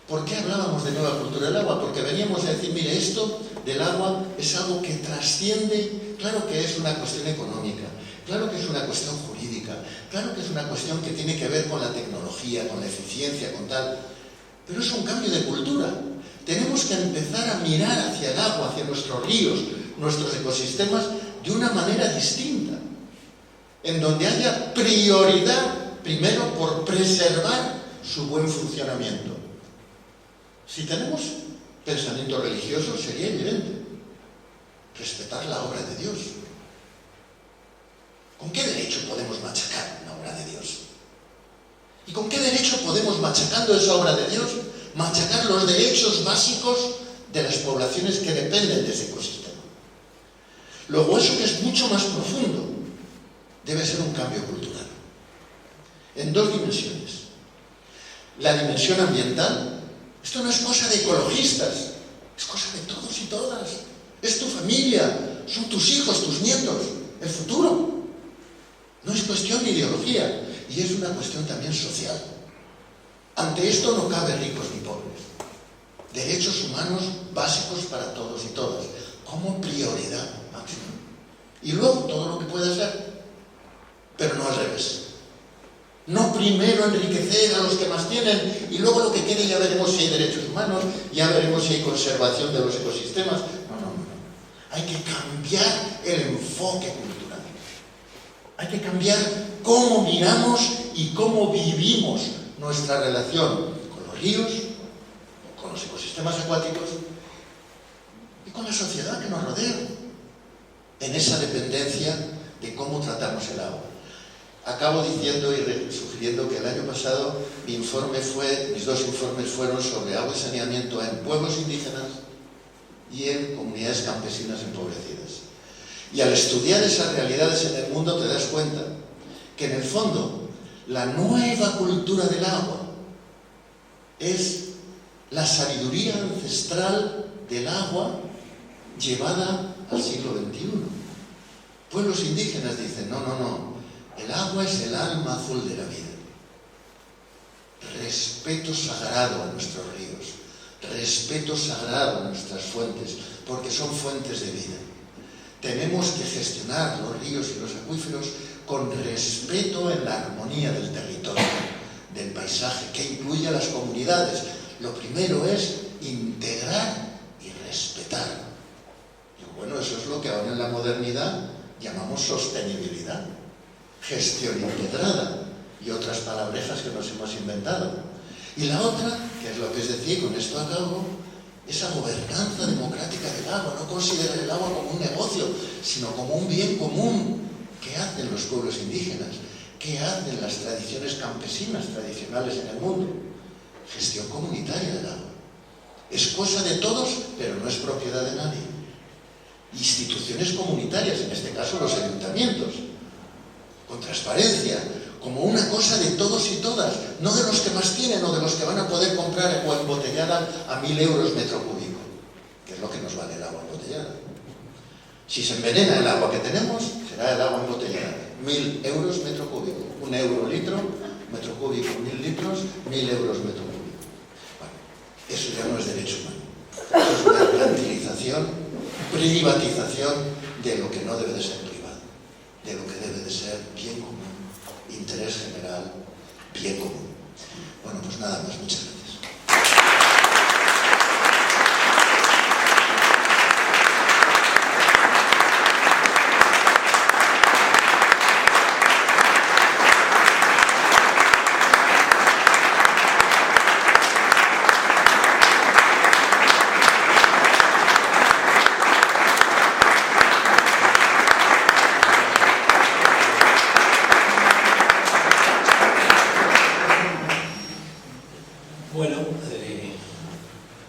¿Por qué hablábamos de nueva cultura del agua? Porque veníamos a decir, mire, esto del agua es algo que trasciende, claro que es una cuestión económica, claro que es una cuestión jurídica, claro que es una cuestión que tiene que ver con la tecnología, con la eficiencia, con tal, pero es un cambio de cultura. Tenemos que empezar a mirar hacia el agua, hacia nuestros ríos, nuestros ecosistemas, de una manera distinta, en donde haya prioridad, primero, por preservar su buen funcionamiento. Si tenemos pensamiento religioso, sería evidente respetar la obra de Dios. ¿Con qué derecho podemos machacar una obra de Dios? ¿Y con qué derecho podemos, machacando esa obra de Dios, machacar los derechos básicos de las poblaciones que dependen de ese ecosistema? Luego, eso que es mucho más profundo, debe ser un cambio cultural, en dos dimensiones. La dimensión ambiental. Esto no es cosa de ecologistas, es cosa de todos y todas. Es tu familia, son tus hijos, tus nietos, el futuro. No es cuestión de ideología, y es una cuestión también social. Ante esto no cabe ricos ni pobres. Derechos humanos básicos para todos y todas, como prioridad máxima. Y luego todo lo que pueda ser, pero no al revés. No primero enriquecer a los que más tienen y luego lo que quede ya veremos si hay derechos humanos, ya veremos si hay conservación de los ecosistemas. No. Hay que cambiar el enfoque cultural. Hay que cambiar cómo miramos y cómo vivimos nuestra relación con los ríos, con los ecosistemas acuáticos y con la sociedad que nos rodea, en esa dependencia de cómo tratamos el agua. Acabo diciendo y sugiriendo que el año pasado mis dos informes fueron sobre agua y saneamiento en pueblos indígenas y en comunidades campesinas empobrecidas. Y al estudiar esas realidades en el mundo te das cuenta que en el fondo la nueva cultura del agua es la sabiduría ancestral del agua llevada al siglo XXI. Pueblos indígenas dicen, no. El agua es el alma azul de la vida. Respeto sagrado a nuestros ríos, respeto sagrado a nuestras fuentes, porque son fuentes de vida. Tenemos que gestionar los ríos y los acuíferos con respeto en la armonía del territorio, del paisaje, que incluye a las comunidades. Lo primero es integrar y respetar. Y bueno, eso es lo que ahora en la modernidad llamamos sostenibilidad. Gestión integrada y otras palabrejas que nos hemos inventado. Y la otra, que es lo que os decía, con esto acabo, esa gobernanza democrática del agua. No considerar el agua como un negocio, sino como un bien común. ¿Qué hacen los pueblos indígenas? ¿Qué hacen las tradiciones campesinas tradicionales en el mundo? Gestión comunitaria del agua. Es cosa de todos, pero no es propiedad de nadie. Instituciones comunitarias, en este caso los ayuntamientos, con transparencia, como una cosa de todos y todas, no de los que más tienen o de los que van a poder comprar agua embotellada a 1.000 euros metro cúbico, que es lo que nos vale el agua embotellada. Si se envenena el agua que tenemos, será el agua embotellada, 1.000 euros metro cúbico, 1 euro litro, metro cúbico, 1.000 litros, 1.000 euros metro cúbico. Bueno, eso ya no es derecho humano, eso es una mercantilización, privatización de lo que no debe de ser privado, de lo que debe de ser bien común, interés general, bien común. Bueno, pues nada más, muchas gracias.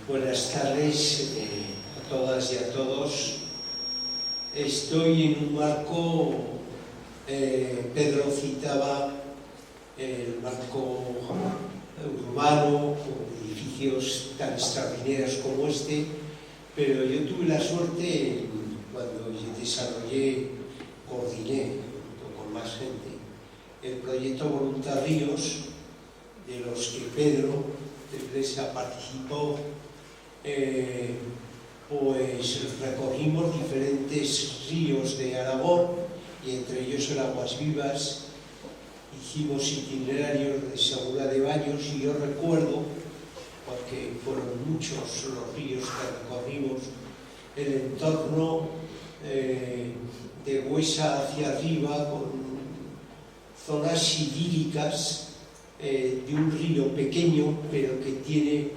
Buenas tardes a todas y a todos. Estoy en un marco, Pedro citaba el marco urbano, con edificios tan extraordinarios como este, pero yo tuve la suerte, cuando coordiné junto con más gente el proyecto Voluntarios, de los que Pedro de Iglesia participó, pues recorrimos diferentes ríos de Aragón, y entre ellos el Aguas Vivas. Hicimos itinerarios de seguridad de baños, y yo recuerdo, porque fueron muchos los ríos que recorrimos, el entorno de Huesa hacia arriba, con zonas idílicas, de un río pequeño, pero que tiene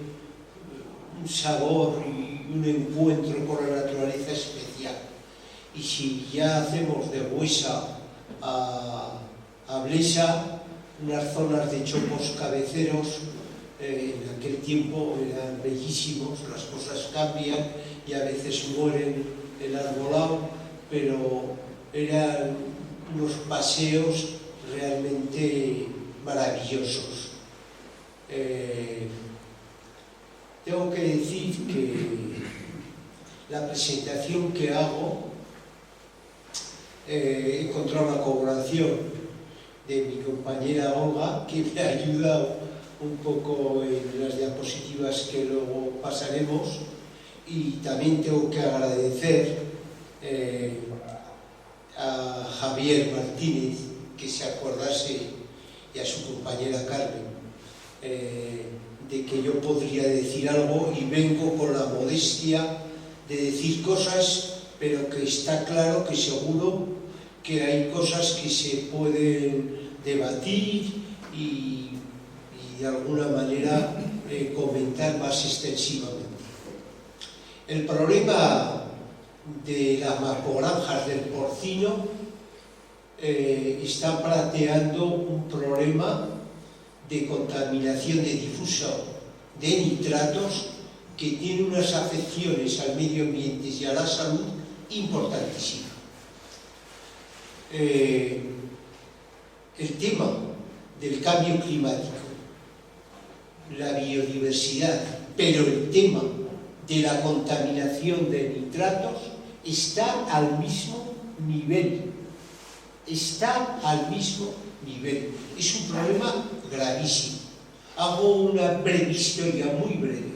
un sabor y un encuentro con la naturaleza especial. Y si ya hacemos de Huesa a Blesa, unas zonas de chopos cabeceros, en aquel tiempo eran bellísimos, las cosas cambian y a veces mueren el arbolado, pero eran unos paseos realmente maravillosos. Tengo que decir que la presentación que hago, he encontrado la colaboración de mi compañera Olga, que me ha ayudado un poco en las diapositivas que luego pasaremos, y también tengo que agradecer a Javier Martínez que se acordase, y a su compañera Carmen, de que yo podría decir algo, y vengo con la modestia de decir cosas, pero que está claro que seguro que hay cosas que se pueden debatir y de alguna manera comentar más extensivamente. El problema de las macrogranjas del porcino está planteando un problema de contaminación de difuso de nitratos que tiene unas afecciones al medio ambiente y a la salud importantísimas. El tema del cambio climático, la biodiversidad, pero el tema de la contaminación de nitratos está al mismo nivel. Está al mismo nivel. Es un problema gravísimo. Hago una breve historia, muy breve.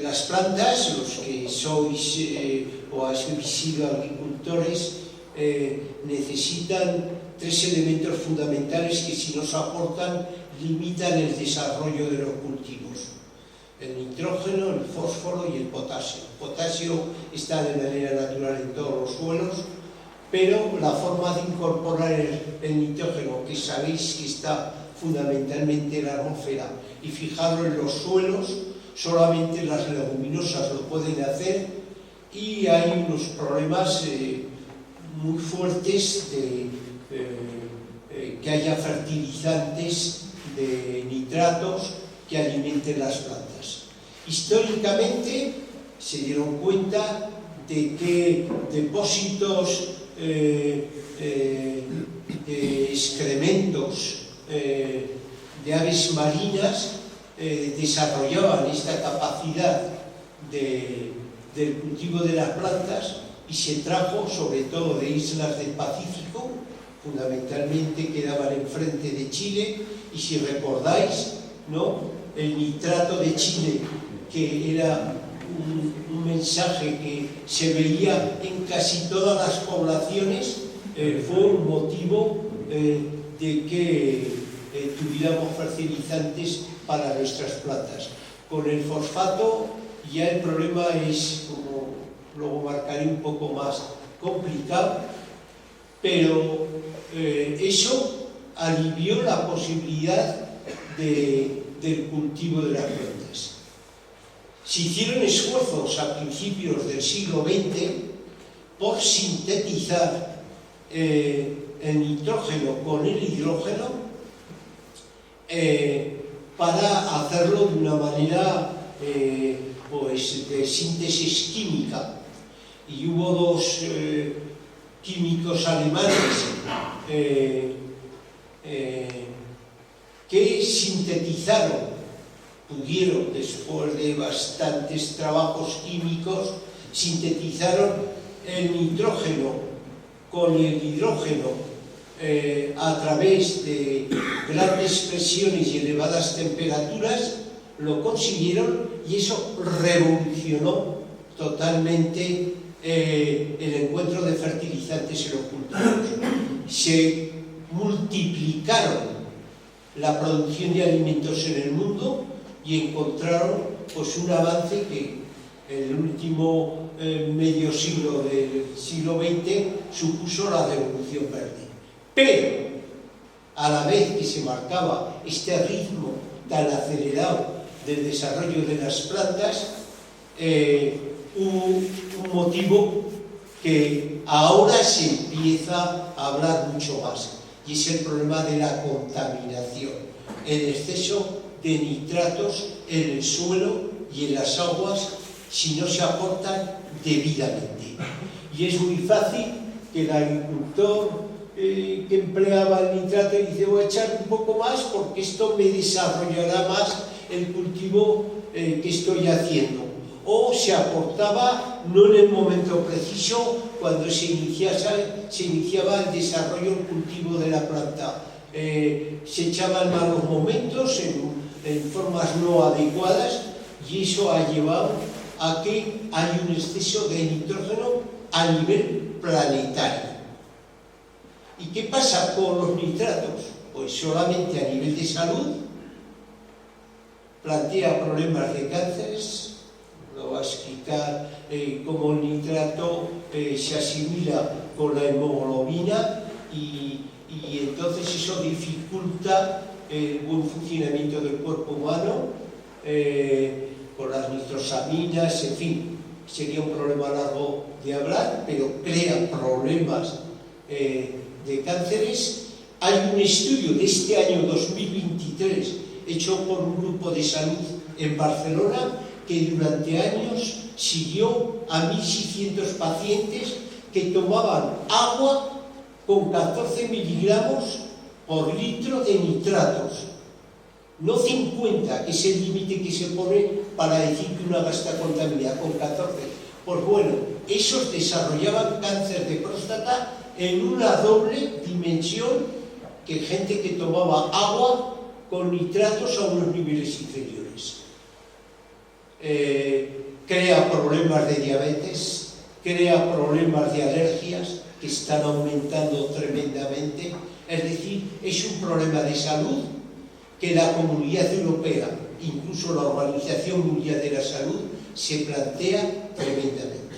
Las plantas, los que sois o habéis sido agricultores, necesitan tres elementos fundamentales que, si nos aportan, limitan el desarrollo de los cultivos: el nitrógeno, el fósforo y el potasio. El potasio está de manera natural en todos los suelos, pero la forma de incorporar el nitrógeno, que sabéis que está fundamentalmente en la atmósfera, y fijarlo en los suelos, solamente las leguminosas lo pueden hacer, y hay unos problemas muy fuertes de que haya fertilizantes de nitratos que alimenten las plantas. Históricamente se dieron cuenta de que depósitos de excrementos de aves marinas desarrollaban esta capacidad del cultivo de las plantas, y se trajo sobre todo de islas del Pacífico, fundamentalmente quedaban enfrente de Chile, y si recordáis, ¿no?, el nitrato de Chile, que era un mensaje que se veía en casi todas las poblaciones, fue un motivo de que tuviéramos fertilizantes para nuestras plantas. Con el fosfato ya el problema es, como luego marcaré, un poco más complicado, pero eso alivió la posibilidad del cultivo de las plantas. Se hicieron esfuerzos a principios del siglo XX por sintetizar el nitrógeno con el hidrógeno, para hacerlo de una manera pues de síntesis química, y hubo dos químicos alemanes que sintetizaron pudieron, después de bastantes trabajos químicos, sintetizaron el nitrógeno con el hidrógeno a través de grandes presiones y elevadas temperaturas, lo consiguieron, y eso revolucionó totalmente el encuentro de fertilizantes en los cultivos. Se multiplicaron la producción de alimentos en el mundo y encontraron pues un avance que en el último medio siglo del siglo XX supuso la revolución verde. Pero a la vez que se marcaba este ritmo tan acelerado del desarrollo de las plantas, hubo un motivo que ahora se empieza a hablar mucho más, y es el problema de la contaminación, el exceso de nitratos en el suelo y en las aguas si no se aportan debidamente. Y es muy fácil que el agricultor que empleaba el nitrato dice: voy a echar un poco más porque esto me desarrollará más el cultivo que estoy haciendo. O se aportaba no en el momento preciso, cuando se iniciaba el desarrollo del cultivo de la planta. Se echaba en malos momentos, en formas no adecuadas, y eso ha llevado a que hay un exceso de nitrógeno a nivel planetario. ¿Y qué pasa con los nitratos? Pues solamente a nivel de salud plantea problemas de cánceres. Lo va a explicar cómo el nitrato se asimila con la hemoglobina y entonces eso dificulta el buen funcionamiento del cuerpo humano, con las nitrosaminas, en fin, sería un problema largo de hablar, pero crea problemas de cánceres. Hay un estudio de este año 2023 hecho por un grupo de salud en Barcelona que durante años siguió a 1.600 pacientes que tomaban agua con 14 miligramos por litro de nitratos, no 50, que es el límite que se pone para decir que una agua está contaminada, con 14. Pues bueno, esos desarrollaban cáncer de próstata en una doble dimensión que gente que tomaba agua con nitratos a unos niveles inferiores. Crea problemas de diabetes, crea problemas de alergias que están aumentando tremendamente. Es decir, es un problema de salud que la Comunidad Europea, incluso la Organización Mundial de la Salud, se plantea tremendamente.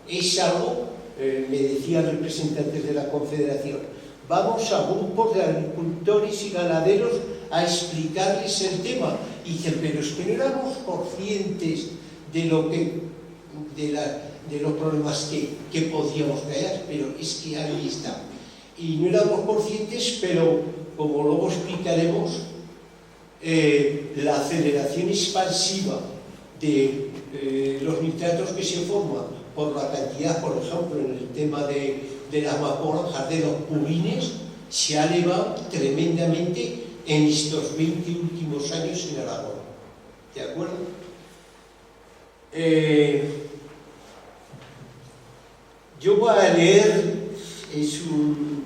Es algo, me decían representantes de la Confederación, vamos a grupos de agricultores y ganaderos a explicarles el tema. Y dicen, pero es que no éramos conscientes de los problemas que podíamos crear, pero es que ahí está. Y no éramos conscientes, pero como luego explicaremos, la aceleración expansiva de los nitratos que se forman por la cantidad, por ejemplo, en el tema de las macroalgas, de los purines, se ha elevado tremendamente en estos 20 últimos años en Aragón. ¿De acuerdo? Yo voy a leer, es un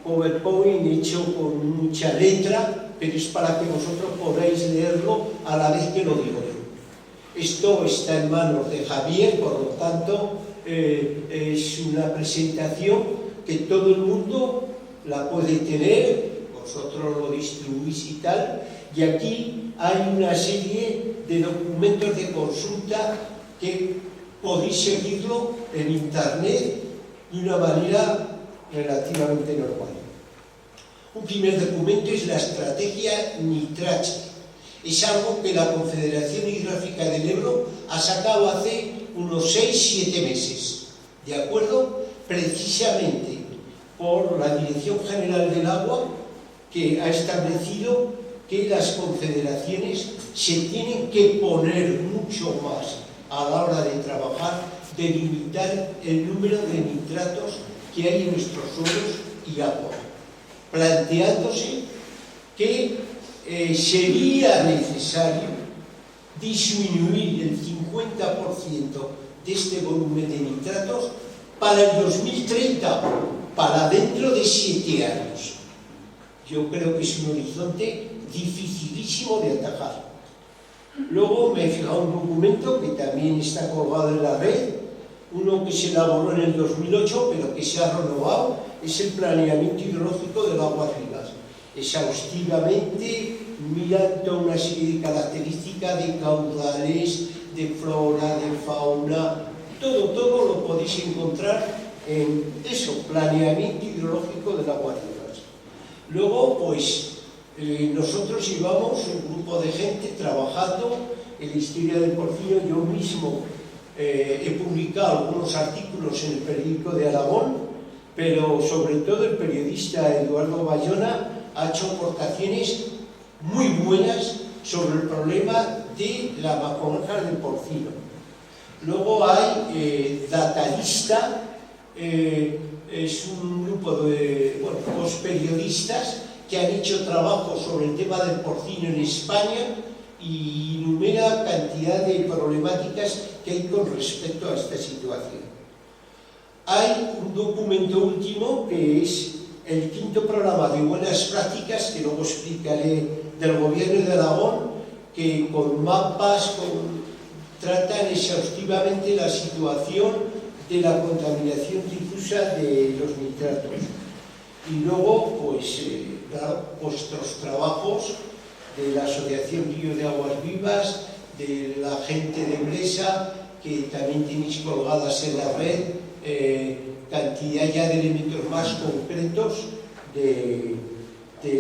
PowerPoint hecho con mucha letra, pero es para que vosotros podáis leerlo a la vez que lo digo yo. Esto está en manos de Javier, por lo tanto, es una presentación que todo el mundo la puede tener, vosotros lo distribuís y tal, y aquí hay una serie de documentos de consulta que podéis seguirlo en internet de una manera relativamente normal. Un primer documento es la estrategia Nitrache. Es algo que la Confederación Hidrográfica del Ebro ha sacado hace unos 6-7 meses, ¿de acuerdo? Precisamente por la Dirección General del Agua, que ha establecido que las confederaciones se tienen que poner mucho más a la hora de trabajar, de limitar el número de nitratos que hay en nuestros suelos y agua, planteándose que sería necesario disminuir el 50% de este volumen de nitratos para el 2030, para dentro de 7 años. Yo creo que es un horizonte dificilísimo de atajar. Luego me he fijado un documento que también está colgado en la red, uno que se elaboró en el 2008, pero que se ha renovado, es el planeamiento hidrológico del Aguas Vivas. Exhaustivamente miran toda una serie de características de caudales, de flora, de fauna, todo lo podéis encontrar en eso, planeamiento hidrológico del Aguas Vivas. Luego, pues, nosotros llevamos un grupo de gente trabajando en la historia del porcino. Yo mismo he publicado algunos artículos en el periódico de Aragón, pero sobre todo el periodista Eduardo Bayona ha hecho aportaciones muy buenas sobre el problema de la macrogranja del porcino. Luego hay Datalista, es un grupo de dos periodistas que han hecho trabajo sobre el tema del porcino en España y enumera cantidad de problemáticas que hay con respecto a esta situación. Hay un documento último que es el 5º programa de buenas prácticas, que luego explicaré, del Gobierno de Aragón, que con mapas tratan exhaustivamente la situación de la contaminación difusa de los nitratos. Y luego, pues, vuestros trabajos de la Asociación Río de Aguas Vivas, de la gente de Blesa, que también tenéis colgadas en la red, cantidad ya de elementos más concretos de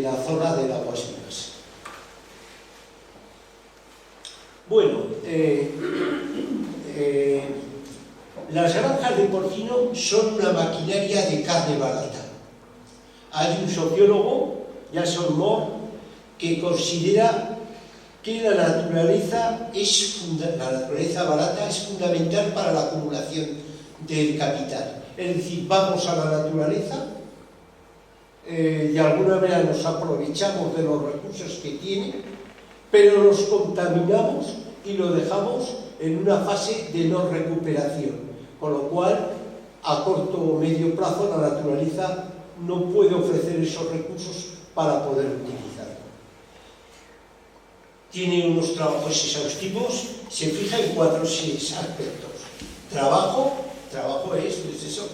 la zona de Aguas Vivas. Bueno, las granjas de porcino son una maquinaria de carne barata. Hay un sociólogo, Jason Moore, que considera que la naturaleza barata es fundamental para la acumulación del capital. Es decir, vamos a la naturaleza, de alguna manera nos aprovechamos de los recursos que tiene, pero los contaminamos y lo dejamos en una fase de no recuperación, con lo cual a corto o medio plazo la naturaleza no puede ofrecer esos recursos para poder utilizarlo. Tiene unos trabajos exhaustivos, se fija en 4 o 6 aspectos. Trabajo es, pues eso,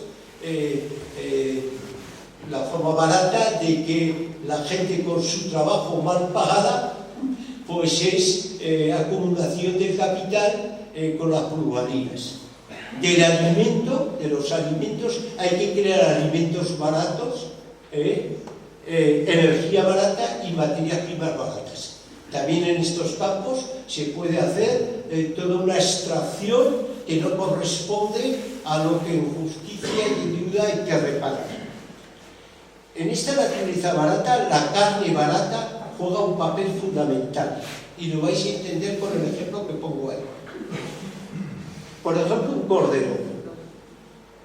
la forma barata de que la gente con su trabajo mal pagada, pues es acumulación del capital con las plusvalías. Del alimento, de los alimentos, hay que crear alimentos baratos, energía barata y materias primas baratas. También en estos campos se puede hacer toda una extracción que no corresponde a lo que en justicia y en deuda hay que reparar. En esta naturaleza barata, la carne barata juega un papel fundamental y lo vais a entender con el ejemplo que pongo ahí. Por ejemplo, un cordero.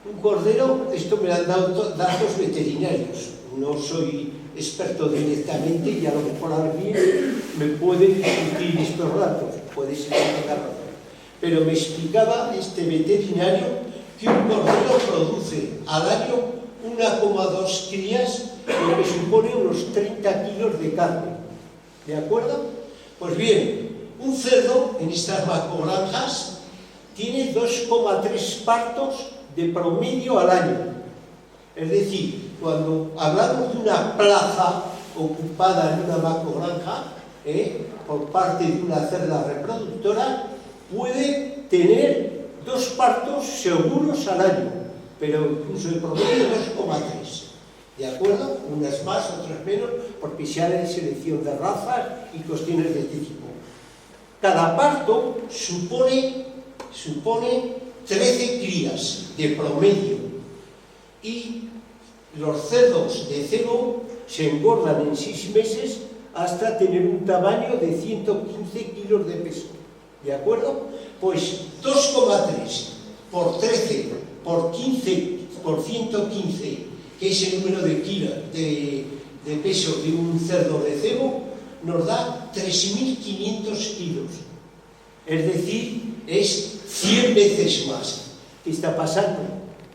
Un cordero, esto me lo han dado datos veterinarios. No soy experto directamente y a lo mejor alguien me puede discutir estos datos. Puede ser que tenga razón. Pero me explicaba este veterinario que un cordero produce al año 1,2 crías, lo que supone unos 30 kilos de carne. ¿De acuerdo? Pues bien, un cerdo en estas macrogranjas tiene 2,3 partos de promedio al año. Es decir, cuando hablamos de una plaza ocupada en una macrogranja por parte de una cerda reproductora, puede tener 2 partos seguros al año, pero incluso de promedio 2,3. ¿De acuerdo? Unas más, otras menos, porque se hace selección de razas y cuestiones de este tipo. Cada parto supone 13 crías de promedio y los cerdos de cebo se engordan en 6 meses hasta tener un tamaño de 115 kilos de peso. ¿De acuerdo? Pues 2,3 por 13 por 15 por 115, que es el número de kilos de peso de un cerdo de cebo, nos da 3.500 kilos. Es decir, es 100 veces más. ¿Qué está pasando?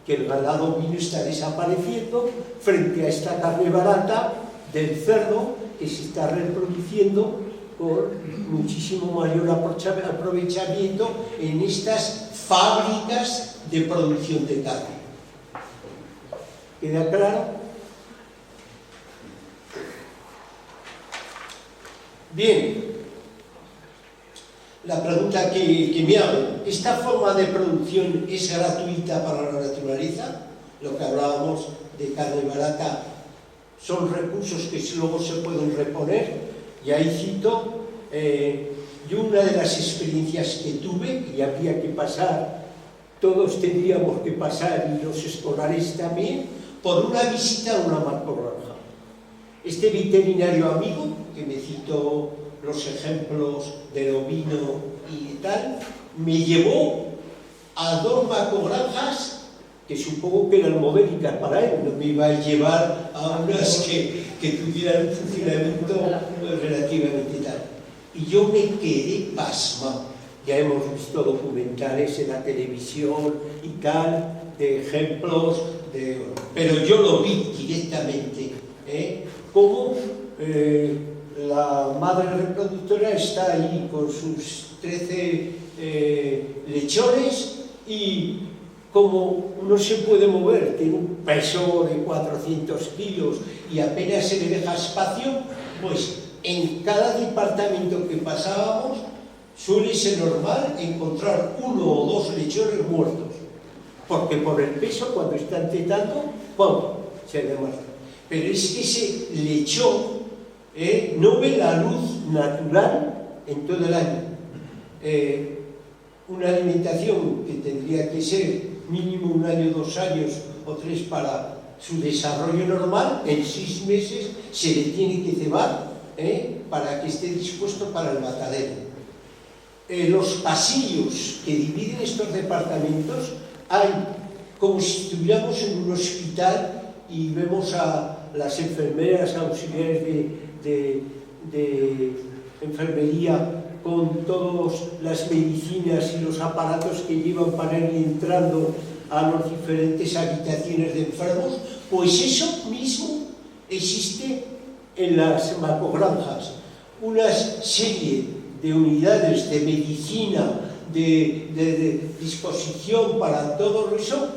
Que el ganado ovino está desapareciendo frente a esta carne barata del cerdo que se está reproduciendo con muchísimo mayor aprovechamiento en estas fábricas de producción de carne. ¿Queda claro? Bien, la pregunta que me hago, ¿esta forma de producción es gratuita para la naturaleza? Lo que hablábamos de carne barata son recursos que luego se pueden reponer, y ahí cito, yo una de las experiencias que tuve, y habría que pasar, todos tendríamos que pasar, y los escolares también, por una visita a una macrogranja. Este veterinario amigo, que me citó los ejemplos del ovino y tal, me llevó a 2 macrogranjas que supongo que eran modélicas para él, no me iba a llevar a unas que tuvieran un funcionamiento relativamente tal. Y yo me quedé pasmado. Ya hemos visto documentales en la televisión y tal, de ejemplos, pero yo lo vi directamente, cómo la madre reproductora está ahí con sus 13 lechones y como no se puede mover, tiene un peso de 400 kilos y apenas se le deja espacio, pues en cada departamento que pasábamos suele ser normal encontrar 1 o 2 lechones muertos, porque por el peso cuando están tetando, ¡pum!, se demuestra. Pero es que ese lechón no ve la luz natural en todo el año. Una alimentación que tendría que ser mínimo 1 año, 2 años o 3 para su desarrollo normal, en 6 meses se le tiene que cebar para que esté dispuesto para el matadero. Los pasillos que dividen estos departamentos hay como si estuviéramos en un hospital y vemos a las enfermeras auxiliares de enfermería con todas las medicinas y los aparatos que llevan para ir entrando a las diferentes habitaciones de enfermos, pues eso mismo existe en las macrogranjas. Una serie de unidades de medicina, de disposición para todo eso,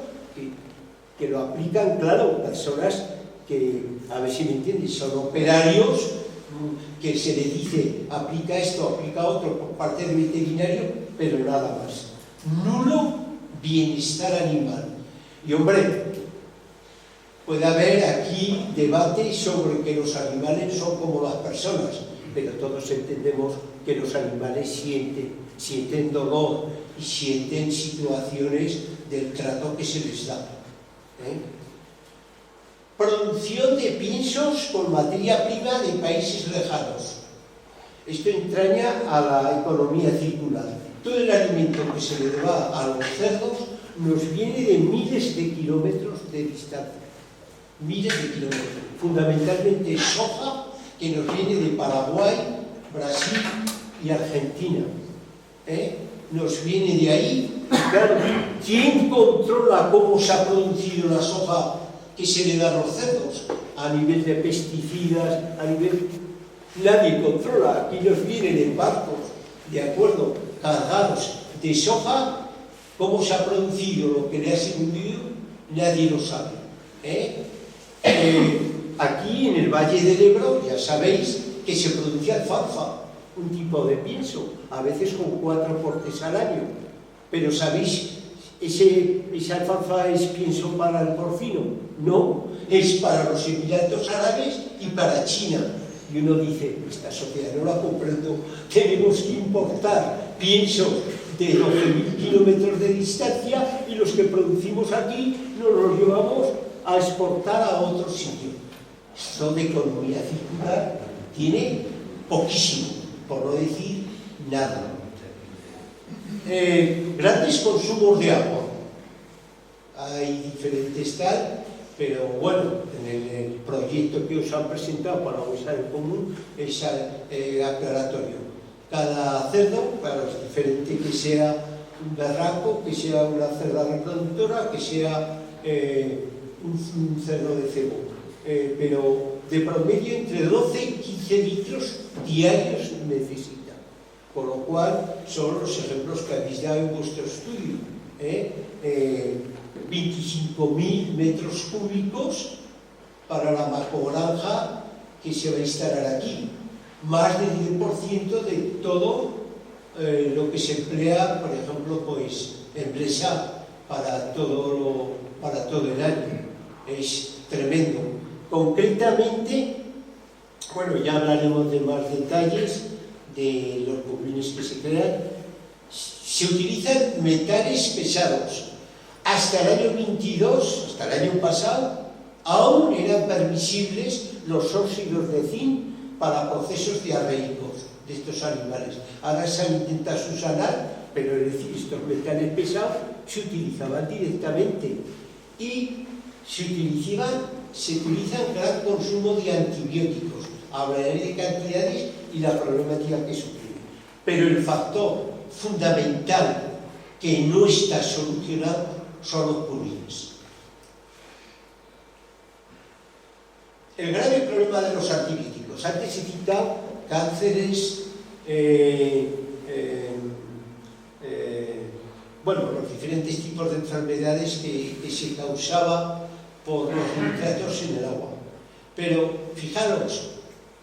que lo aplican, claro, personas que, a ver si me entiendes, son operarios, que se le dice aplica esto, aplica otro por parte del veterinario, pero nada más. Nulo bienestar animal. Y hombre, puede haber aquí debate sobre que los animales son como las personas, pero todos entendemos que los animales sienten dolor y sienten situaciones del trato que se les da. Producción de piensos con materia prima de países lejanos. Esto entraña a la economía circular. Todo el alimento que se le da a los cerdos nos viene de miles de kilómetros de distancia. Miles de kilómetros. Fundamentalmente soja, que nos viene de Paraguay, Brasil y Argentina. Nos viene de ahí. Claro, ¿quién controla cómo se ha producido la soja que se le da a los cerdos? A nivel de pesticidas, a nivel... Nadie controla. Aquí nos vienen en barcos, de acuerdo, cargados de soja. ¿Cómo se ha producido lo que le ha seguido? Nadie lo sabe. Aquí en el Valle del Ebro, ya sabéis que se produce alfalfa, un tipo de pienso, a veces con 4 portes al año. Pero ¿sabéis? ¿Esa alfalfa es pienso para el porcino? No, es para los Emiratos Árabes y para China. Y uno dice, esta sociedad no la comprendo, tenemos que importar pienso de 12.000 kilómetros de distancia y los que producimos aquí nos los llevamos a exportar a otro sitio. Esto de economía circular tiene poquísimo, por no decir nada. Grandes consumos de agua. Hay diferentes tal. pero bueno, en el proyecto que os han presentado para usar en común es aclaratorio. Cada cerdo, claro, es diferente, que sea un berraco, que sea una cerda reproductora, que sea un cerdo de cebo, pero de promedio entre 12 y 15 litros diarios necesita, con lo cual son los ejemplos que habéis dado en vuestro estudio. 25.000 metros cúbicos para la macrogranja que se va a instalar aquí, más del 10% de todo lo que se emplea, por ejemplo, pues en Blesa para todo el año. Es tremendo. Concretamente, bueno, ya hablaremos de más detalles de los purines que se crean. Se utilizan metales pesados. Hasta el año 22, hasta el año pasado, aún eran permisibles los óxidos de zinc para procesos diarreicos de estos animales. Ahora se han intentado subsanar, pero es decir, estos metales pesados se utilizaban directamente y se utilizan gran consumo de antibióticos. Hablaré de cantidades y la problemática que suprime. Pero el factor fundamental que no está solucionado son los purines. El grave problema de los antibióticos. Antes he citado cánceres, bueno, los diferentes tipos de enfermedades que se causaban por los nitratos en el agua. Pero fijaros,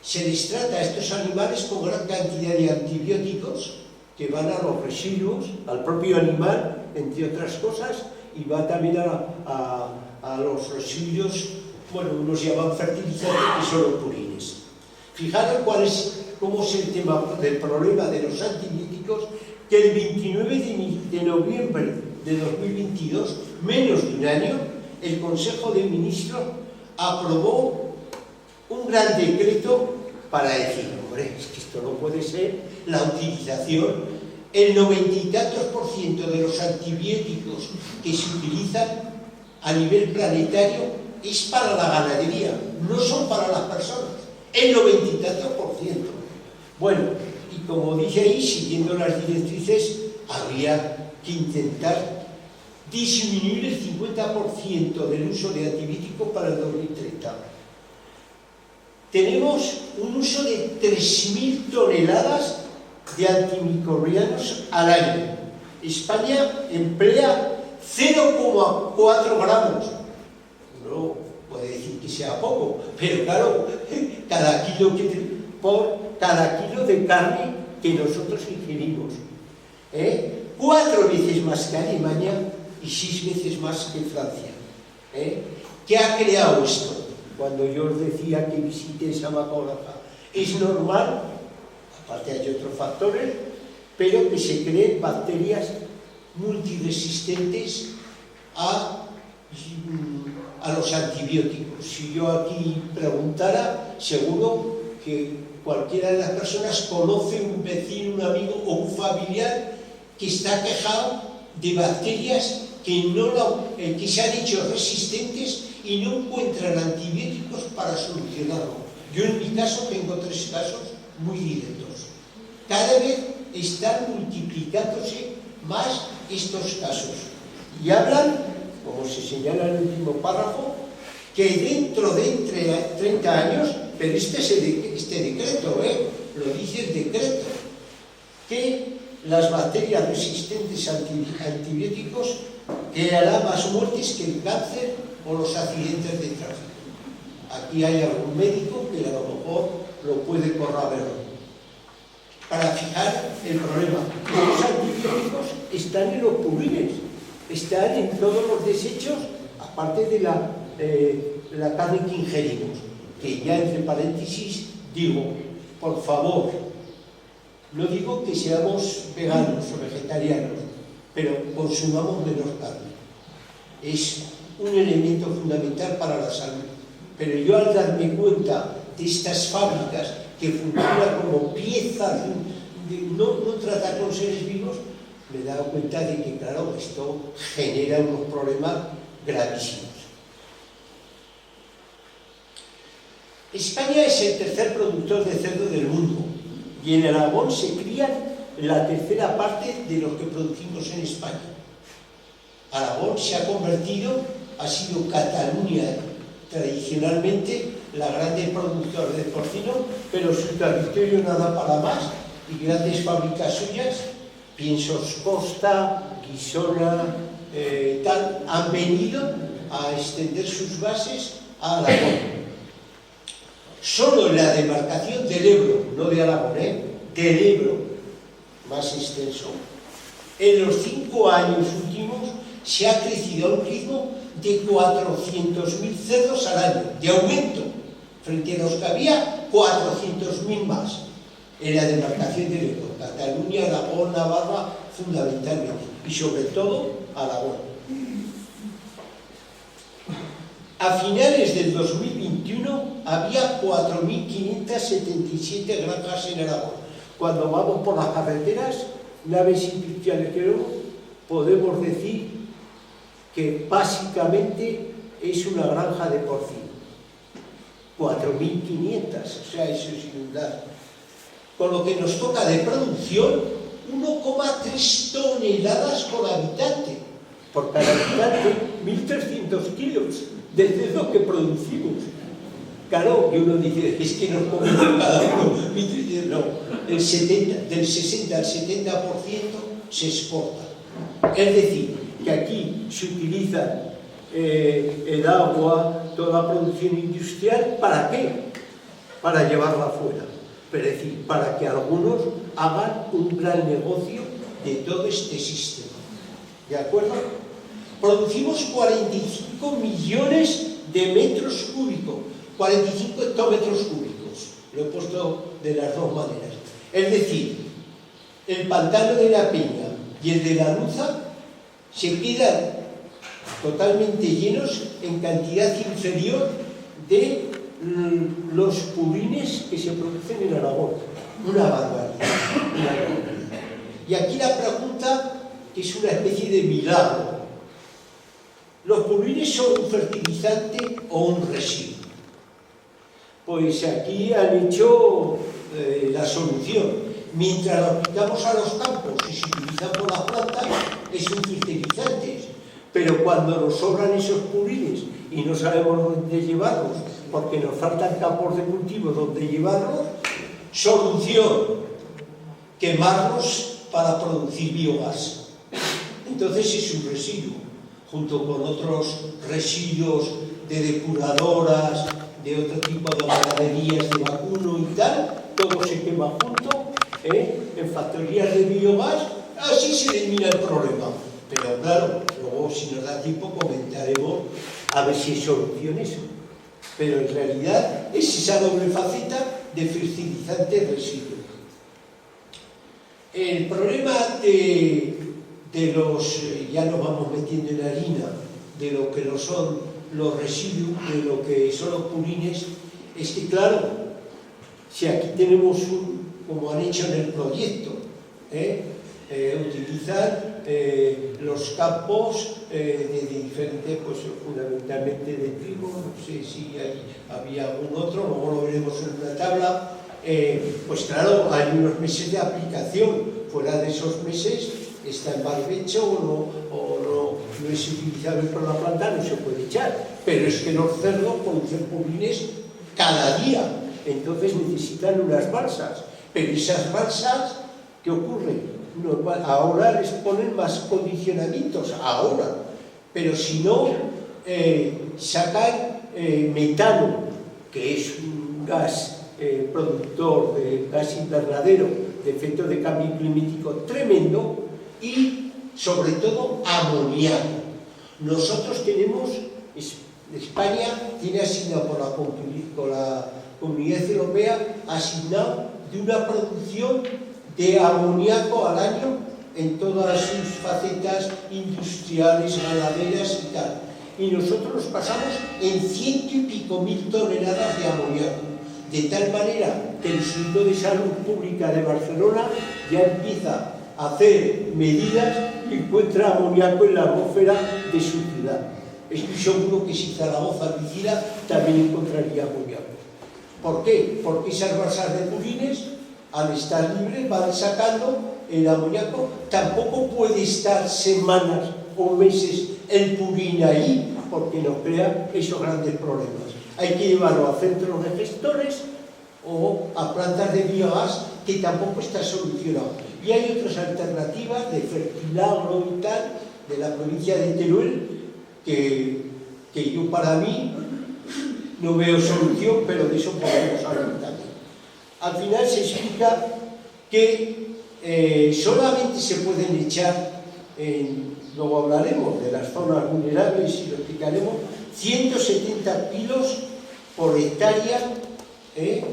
se les trata a estos animales con gran cantidad de antibióticos que van a los residuos, al propio animal, entre otras cosas, y va también a los residuos, bueno, unos llaman fertilizantes, que son los purines. Fijaros cómo es el tema del problema de los antibióticos, que el 29 de noviembre de 2022, menos de un año, el Consejo de Ministros aprobó un gran decreto para decir, hombre, es que esto no puede ser la utilización. El 90 y tantos % de los antibióticos que se utilizan a nivel planetario es para la ganadería, no son para las personas. El 90 y tantos %. Bueno, y como dije ahí, siguiendo las directrices, habría que intentar disminuir el 50% del uso de antibióticos para el 2030. Tenemos un uso de 3.000 toneladas de antimicrobianos al año. España emplea 0,4 gramos. No puede decir que sea poco, pero claro, por cada kilo de carne que nosotros ingerimos. 4 veces más que Alemania y 6 veces más que Francia. ¿Qué ha creado esto? Cuando yo os decía que visité esa macrógranja, es normal, aparte hay otros factores, pero que se creen bacterias multiresistentes a los antibióticos. Si yo aquí preguntara, seguro que cualquiera de las personas conoce un vecino, un amigo o un familiar que está quejado de bacterias que se han hecho resistentes y no encuentran antibióticos para solucionarlo. Yo en mi caso tengo 3 casos muy directos. Cada vez están multiplicándose más estos casos. Y hablan, como se señala en el último párrafo, que dentro de 30 años, pero este decreto, lo dice el decreto, que las bacterias resistentes a antibióticos crearán más muertes que el cáncer o los accidentes de tráfico. Aquí hay algún médico que a lo mejor lo puede corroborar. Para fijar el problema, los antibióticos están en los purines, están en todos los desechos, aparte de la carne que ingerimos, que ya entre paréntesis digo, por favor, no digo que seamos veganos o vegetarianos, pero consumamos menos carne. Es un elemento fundamental para la salud. Pero yo al darme cuenta de estas fábricas que funcionan como piezas, no tratar con seres vivos, me he dado cuenta de que, claro, esto genera unos problemas gravísimos. España es el tercer productor de cerdo del mundo y en Aragón se crían la tercera parte de lo que producimos en España. Aragón se ha convertido, ha sido Cataluña tradicionalmente la grande productora de porcino, pero su territorio nada para más y grandes fábricas suyas, Piensos Costa, Guisona, tal, han venido a extender sus bases a Aragón. Solo en la demarcación del Ebro, no de Aragón, del Ebro, más extenso, en los 5 años últimos se ha crecido a un ritmo de 400.000 cerdos al año, de aumento, frente a los que había 400.000 más en la demarcación del Ebro, Cataluña, Aragón, Navarra, fundamentalmente, y sobre todo Aragón. A finales del 2021 había 4.577 granjas en Aragón. Cuando vamos por las carreteras, naves industriales que vemos, podemos decir que básicamente es una granja de porcino. 4.500, o sea, eso es inundable. Con lo que nos toca de producción, 1,3 toneladas por habitante. Por cada habitante, 1.300 kilos de cerdo que producimos. Claro, que uno dice, es que nos comemos cada uno 1.300, no, del 60 al 70% se exporta. Es decir, que aquí se utiliza el agua, toda la producción industrial, ¿para qué? Para llevarla afuera. Es decir, para que algunos hagan un gran negocio de todo este sistema. ¿De acuerdo? Producimos 45 millones de metros cúbicos, 45 hectómetros cúbicos. Lo he puesto de las dos maneras. Es decir, el pantano de la Peña y el de la Luza se quedan totalmente llenos en cantidad inferior de los purines que se producen en Aragón. Una barbaridad. Y aquí la pregunta, que es una especie de milagro. ¿Los purines son un fertilizante o un residuo? Pues aquí han hecho la solución. Mientras los quitamos a los campos y se utilizan por las plantas, es un fertilizante. Pero cuando nos sobran esos purines y no sabemos dónde llevarlos, porque nos faltan campos de cultivo donde llevarlos, solución, quemarlos para producir biogás. Entonces es un residuo, junto con otros residuos de depuradoras, de otro tipo de ganaderías de vacuno y tal, todo se quema junto, en factorías de biogás, así se elimina el problema. Pero claro, luego si nos da tiempo comentaremos a ver si hay solución eso. Pero en realidad es esa doble faceta de fertilizante residuo. El problema de los, ya nos vamos metiendo en harina, de lo que no son los residuos, de lo que son los purines, es que claro, si aquí tenemos como han hecho en el proyecto, utilizar los campos de diferentes, pues fundamentalmente de trigo, no sé si había algún otro, luego lo veremos en una tabla, pues claro, hay unos meses de aplicación, fuera de esos meses está en barbecho o no es utilizable por la planta, no se puede echar, pero es que los cerdos producen purines cada día, entonces necesitan unas balsas, pero esas balsas, ¿qué ocurre? Ahora les ponen más condicionamientos, ahora, pero si no, sacan metano, que es un gas productor de gas invernadero de efecto de cambio climático tremendo, y sobre todo amoníaco. Nosotros tenemos, España tiene asignado por la Comunidad Europea, asignado de una producción de amoníaco al año en todas sus facetas industriales, ganaderas y tal. Y nosotros nos pasamos en 100 y pico mil toneladas de amoníaco. De tal manera que el Instituto de Salud Pública de Barcelona ya empieza a hacer medidas y encuentra amoníaco en la atmósfera de su ciudad. Estoy seguro que si Zaragoza lo hiciera, también encontraría amoníaco. ¿Por qué? Porque esas balsas de purines, al estar libres, van sacando el amoníaco. Tampoco puede estar semanas o meses el purín ahí, porque nos crea esos grandes problemas. Hay que llevarlo a centros de gestores o a plantas de biogás, que tampoco está solucionado. Y hay otras alternativas de Fertilagro y tal, de la provincia de Teruel, que yo para mí no veo solución, pero de eso podemos hablar también. Al final se explica que solamente se pueden echar, luego hablaremos de las zonas vulnerables y lo explicaremos, 170 kilos por hectárea de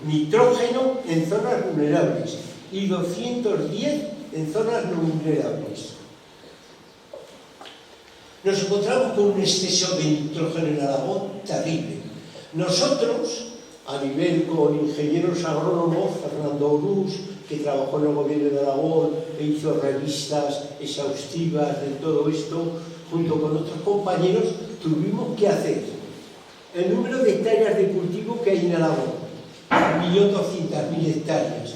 nitrógeno en zonas vulnerables y 210 en zonas no vulnerables. Nos encontramos con un exceso de nitrógeno en Aragón terrible. Nosotros, a nivel con ingenieros agrónomos, Fernando Orús, que trabajó en el gobierno de Aragón e hizo revistas exhaustivas de todo esto, junto con otros compañeros, tuvimos que hacer el número de hectáreas de cultivo que hay en Aragón, 1.200.000 hectáreas,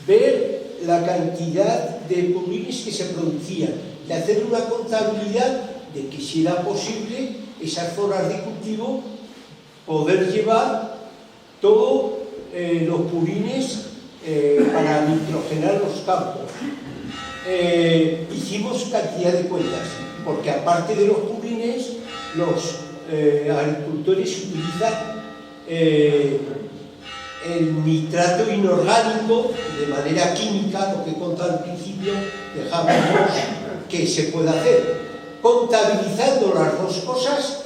ver la cantidad de purines que se producían, de hacer una contabilidad de que si era posible esas zonas de cultivo poder llevar todos los purines para nitrogenar los campos. Hicimos cantidad de cuentas, porque aparte de los purines, los agricultores utilizan el nitrato inorgánico de manera química, lo que he contado al principio, dejamos que se pueda hacer. Contabilizando las dos cosas,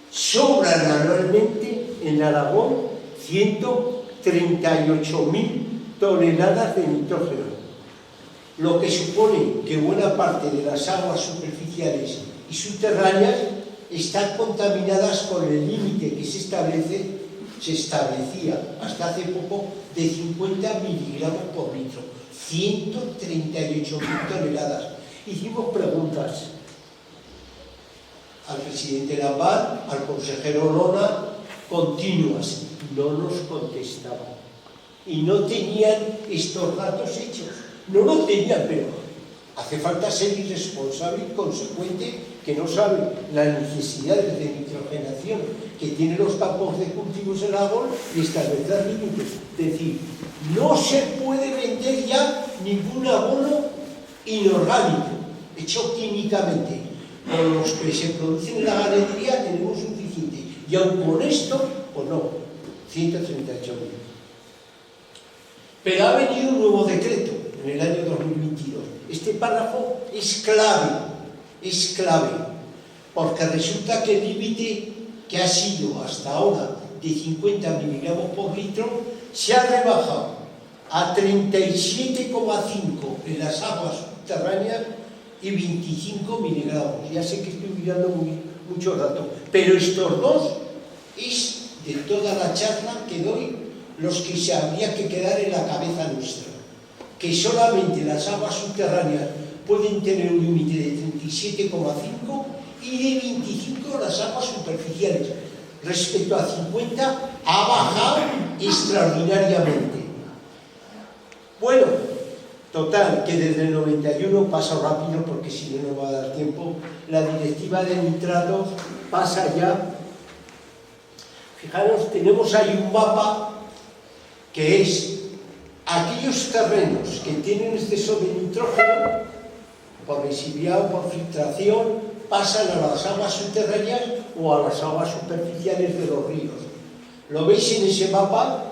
sobran anualmente en Aragón 138.000 toneladas de nitrógeno, lo que supone que buena parte de las aguas superficiales y subterráneas están contaminadas con el límite que se establecía hasta hace poco de 50 miligramos por litro. 138.000 toneladas. Hicimos preguntas al presidente Lambán, al consejero Lona, continuas, no nos contestaban. Y no tenían estos datos hechos. No lo tenían, pero hace falta ser irresponsable y consecuente, que no sabe las necesidades de nitrogenación que tienen los campos de cultivos en Aragón y establecer límites. Es decir, no se puede vender ya ningún abono inorgánico, hecho químicamente. Con los que se producen en la ganadería tenemos suficiente. Y aun con esto, pues no, 138.000. Pero ha venido un nuevo decreto en el año 2022. Este párrafo es clave, porque resulta que el límite que ha sido hasta ahora de 50 miligramos por litro se ha rebajado a 37,5 en las aguas subterráneas y 25 miligramos. Ya sé que estoy mirando muchos datos, pero estos dos es de toda la charla que doy los que se habría que quedar en la cabeza nuestra, que solamente las aguas subterráneas pueden tener un límite de 37,5 y de 25 las aguas superficiales. Respecto a 50 ha bajado extraordinariamente. Bueno, total, que desde el 91 pasa rápido porque si no va a dar tiempo. La directiva de nitratos pasa ya. Fijaros, tenemos ahí un mapa que es aquellos terrenos que tienen exceso de nitrógeno por lixiviado, por filtración, pasan a las aguas subterráneas o a las aguas superficiales de los ríos. Lo veis en ese mapa,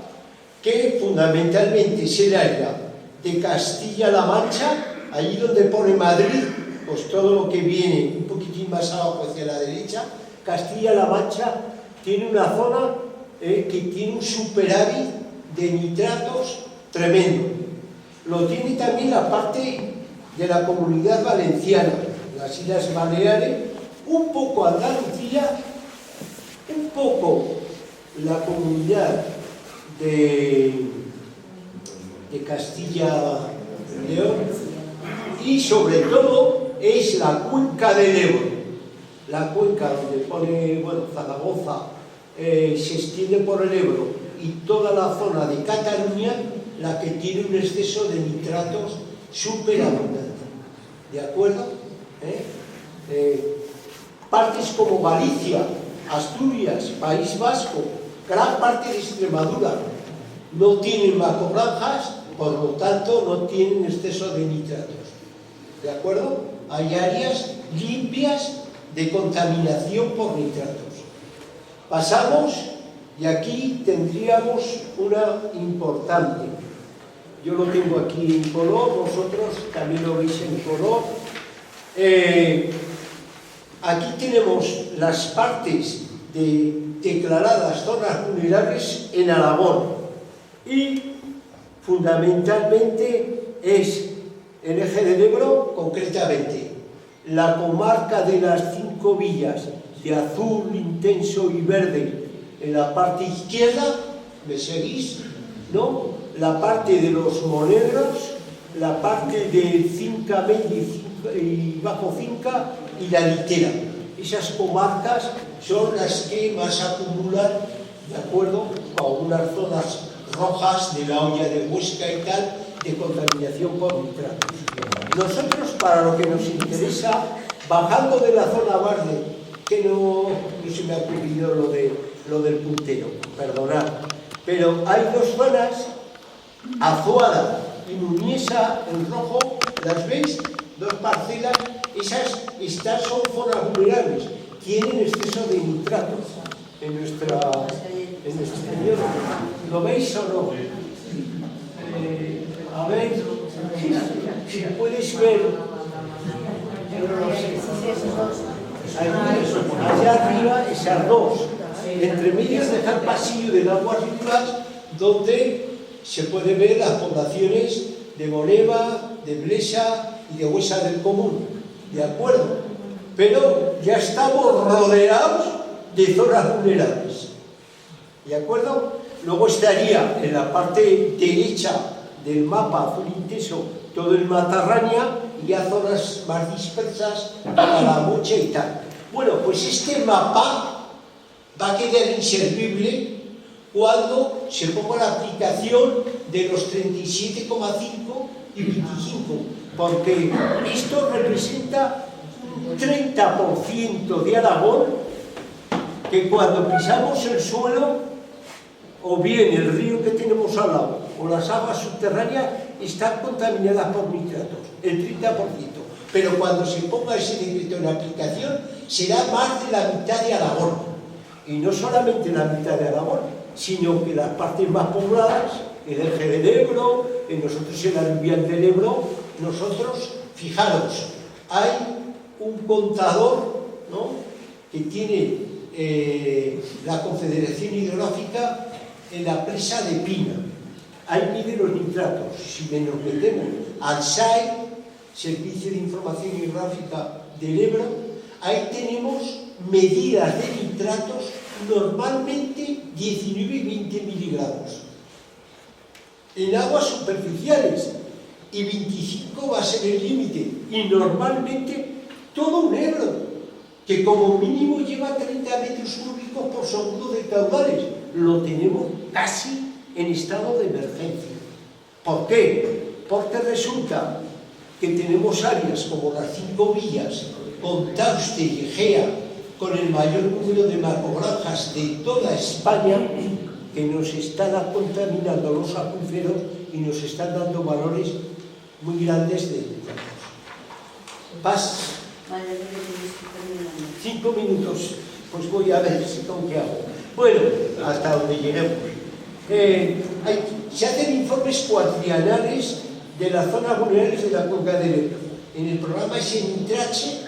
que fundamentalmente es el área de Castilla-La Mancha, allí donde pone Madrid, pues todo lo que viene un poquitín más abajo hacia la derecha. Castilla-La Mancha tiene una zona que tiene un superávit de nitratos tremendo. Lo tiene también la parte de la Comunidad Valenciana, las Islas Baleares, un poco Andalucía, un poco la comunidad de Castilla-León y sobre todo es la cuenca del Ebro, la cuenca donde pone, bueno, Zaragoza se extiende por el Ebro y toda la zona de Cataluña la que tiene un exceso de nitratos superabundante. ¿De acuerdo? Partes como Galicia, Asturias, País Vasco, gran parte de Extremadura no tienen macogranjas, por lo tanto no tienen exceso de nitratos. ¿De acuerdo? Hay áreas limpias de contaminación por nitratos. Pasamos, y aquí tendríamos una importante. Yo lo tengo aquí en color, vosotros también lo veis en color. Aquí tenemos las partes de declaradas zonas vulnerables en Aragón y fundamentalmente es el eje del Ebro, concretamente la comarca de las 5 villas de azul intenso y verde en la parte izquierda, ¿me seguís? ¿No? La parte de los Monegros, la parte de Cinca Media y Bajo Cinca y la Litera. Esas comarcas son las que más acumulan, ¿de acuerdo?, con unas zonas rojas de la olla de Huesca y tal, de contaminación por nitratos. Nosotros, para lo que nos interesa, bajando de la zona verde, que no se me ha ocurrido lo del puntero, perdonad, pero hay dos zonas, Azuada y Muniesa en rojo, ¿las veis? Dos parcelas, estas son zonas vulnerables, tienen exceso de nitratos en nuestro interior. ¿Lo veis o no? A ver, si puedes ver, allá arriba, esas dos, entre medias deja el pasillo del agua arriba, donde se puede ver las poblaciones de Moneva, de Blesa y de Huesa del Común, ¿de acuerdo? Pero ya estamos rodeados de zonas vulnerables, ¿de acuerdo? Luego estaría en la parte derecha del mapa azul intenso todo el Matarraña y ya zonas más dispersas para la Mocha y tal. Bueno, pues este mapa va a quedar inservible cuando se ponga la aplicación de los 37,5 y 25, porque esto representa un 30% de Aragón que cuando pisamos el suelo, o bien el río que tenemos al lado, o las aguas subterráneas, están contaminadas por nitratos, el 30%. Pero cuando se ponga ese decreto en aplicación, será más de la mitad de Aragón. Y no solamente la mitad de Aragón, sino que las partes más pobladas, el eje del Ebro, nosotros en la aluvial del Ebro, nosotros, fijaros, hay un contador, ¿no?, que tiene la Confederación Hidrográfica en la presa de Pina. Ahí mide los nitratos. Si nos metemos al SAE, Servicio de Información Hidrográfica del Ebro, ahí tenemos medidas de nitratos normalmente 19 y 20 miligramos. En aguas superficiales, y 25 va a ser el límite, y normalmente todo un Ebro, que como mínimo lleva 30 metros cúbicos por segundo de caudales, lo tenemos casi en estado de emergencia. ¿Por qué? Porque resulta que tenemos áreas como las 5 villas, con Tauste y Egea, con el mayor número de macogranjas de toda España, que nos están contaminando los acuíferos y nos están dando valores muy grandes de nitratos. Paz. 5 minutos, pues voy a ver si con qué hago. Bueno, hasta donde lleguemos. Se hacen informes cuatrienales de las zonas vulnerables de la cuenca del Ebro. En el programa SNITRACHE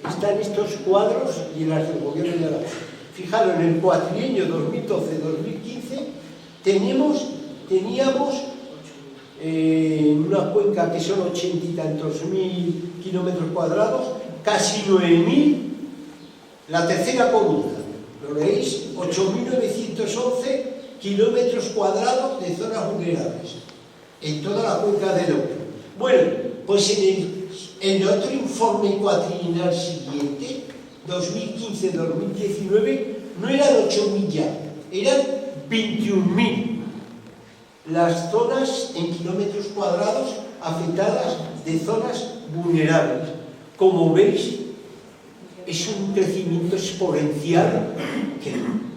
están estos cuadros y en las del gobierno de Aragón. Fijaros, en el cuatrienio 2012-2015 teníamos en una cuenca que son 80 y tantos mil kilómetros cuadrados, casi 9.000, la tercera columna, ¿lo veis? 8.911 kilómetros cuadrados de zonas vulnerables en toda la cuenca del Ebro. Bueno, pues en otro informe cuatrienal siguiente, 2015-2019, no eran 8.000 ya, eran 21.000 las zonas en kilómetros cuadrados afectadas de zonas vulnerables. Como veis, es un crecimiento exponencial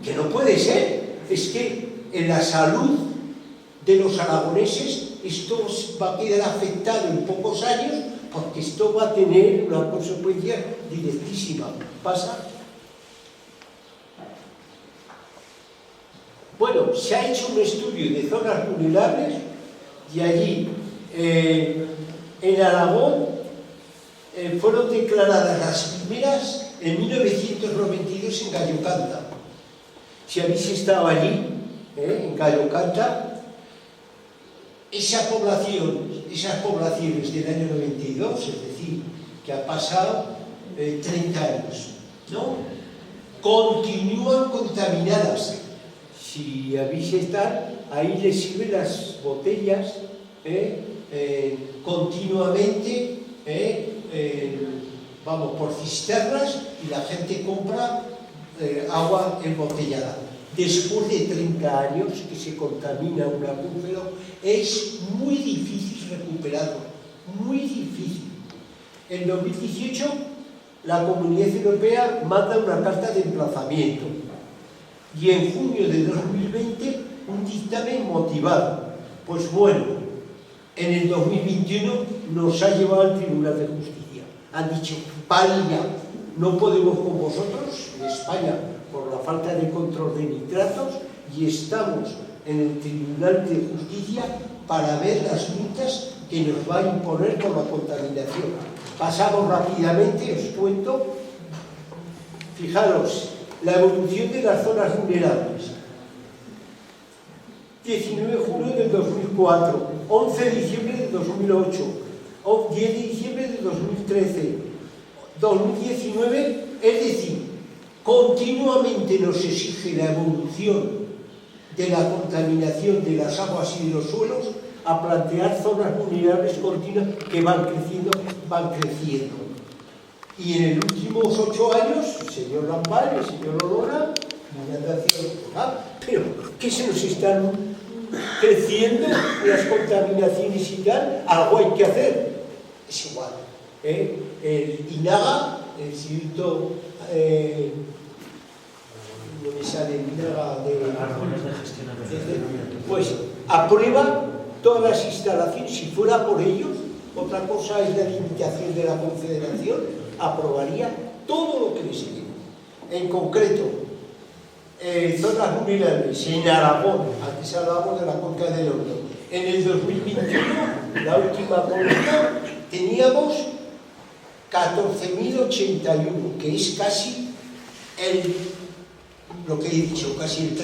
que no puede ser. Es que en la salud de los aragoneses esto va a quedar afectado en pocos años, porque esto va a tener una consecuencia directísima. ¿Pasa? Bueno, se ha hecho un estudio de zonas vulnerables y allí, en Aragón, fueron declaradas las primeras en 1992 en Gallocanta. Si habéis estado allí, en Gallocanta, esas poblaciones del año 92, es decir, que ha pasado 30 años, ¿no?, continúan contaminadas. Si habéis estado, ahí les sirven las botellas continuamente, vamos, por cisternas, y la gente compra agua embotellada. Después de 30 años que se contamina un acuífero, es muy difícil recuperarlo, muy difícil. En 2018, la Comunidad Europea manda una carta de emplazamiento y en junio de 2020 un dictamen motivado. Pues bueno, en el 2021 nos ha llevado al Tribunal de Justicia. Han dicho, vale ya, no podemos con vosotros, en España, por la falta de control de nitratos, y estamos en el Tribunal de Justicia para ver las multas que nos va a imponer por la contaminación. Pasamos rápidamente, os cuento. Fijaros, la evolución de las zonas vulnerables. 19 de junio del 2004, 11 de diciembre del 2008, 10 de diciembre del 2013, 2019, es decir, continuamente nos exige la evolución de la contaminación de las aguas y de los suelos a plantear zonas vulnerables continuas que van creciendo, van creciendo. Y en los últimos 8 años, el señor Lambal, el señor Olona, pero ¿qué se nos están creciendo las contaminaciones y tal? Algo hay que hacer. Es igual. El INAGA, el Instituto, no me sale el INAGA pues aprueba todas las instalaciones. Si fuera por ellos, otra cosa es la limitación de la Confederación, aprobaría todo lo que les pide. En concreto, zonas vulnerables en Aragón, antes hablábamos de la cuenca del Ebro. En el 2021, la última cuenta, teníamos 14.081, que es casi lo que he dicho, casi el 30%.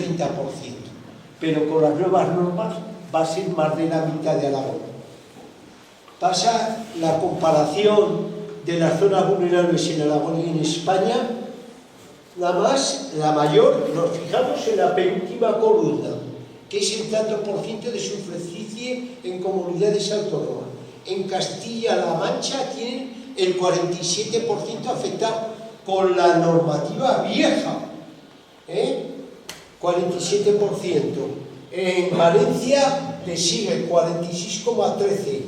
Pero con las nuevas normas va a ser más de la mitad de Aragón. Pasa la comparación de las zonas vulnerables en Aragón y en España. La mayor, nos fijamos en la penúltima columna, que es el tanto por ciento de superficie en comunidades autónomas. En Castilla-La Mancha tienen el 47% afectado con la normativa vieja, 47%. En Valencia le sigue el 46,13%,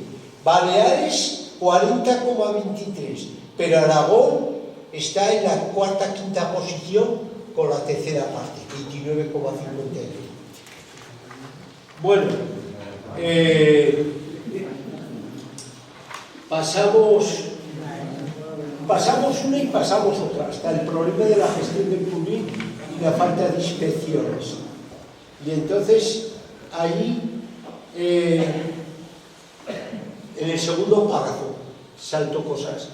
Baleares 40,23%, pero Aragón está en la cuarta, quinta posición con la tercera parte, 29,51%. Bueno, pasamos una y pasamos otra, hasta el problema de la gestión del purrín y la falta de inspecciones. Y entonces, ahí, en el segundo párrafo, salto cosas.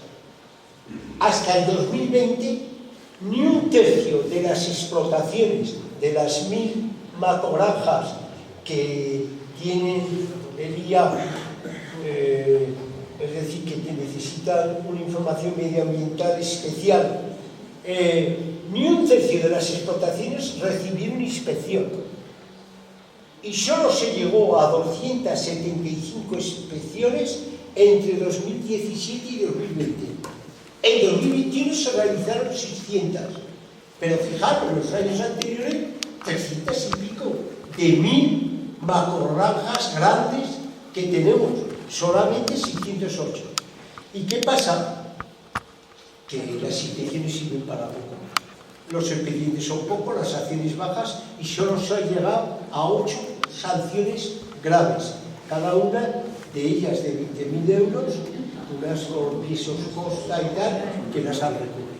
Hasta el 2020, ni un tercio de las explotaciones de las 1000 macrogranjas que tienen el IAB, es decir, que necesitan una información medioambiental especial, ni un tercio de las explotaciones recibieron inspección. Y solo se llegó a 275 inspecciones entre 2017 y 2020. En 2021 se realizaron 600. Pero fijaros, en los años anteriores, 300 y pico de 1000 macrogranjas grandes que tenemos, solamente 608. ¿Y qué pasa? Que las intenciones sirven para poco. Los expedientes son pocos, las acciones bajas, y solo se ha llegado a 8 sanciones graves, cada una de ellas de 20.000 euros, unas con pisos costa y tal, que las han recurrido.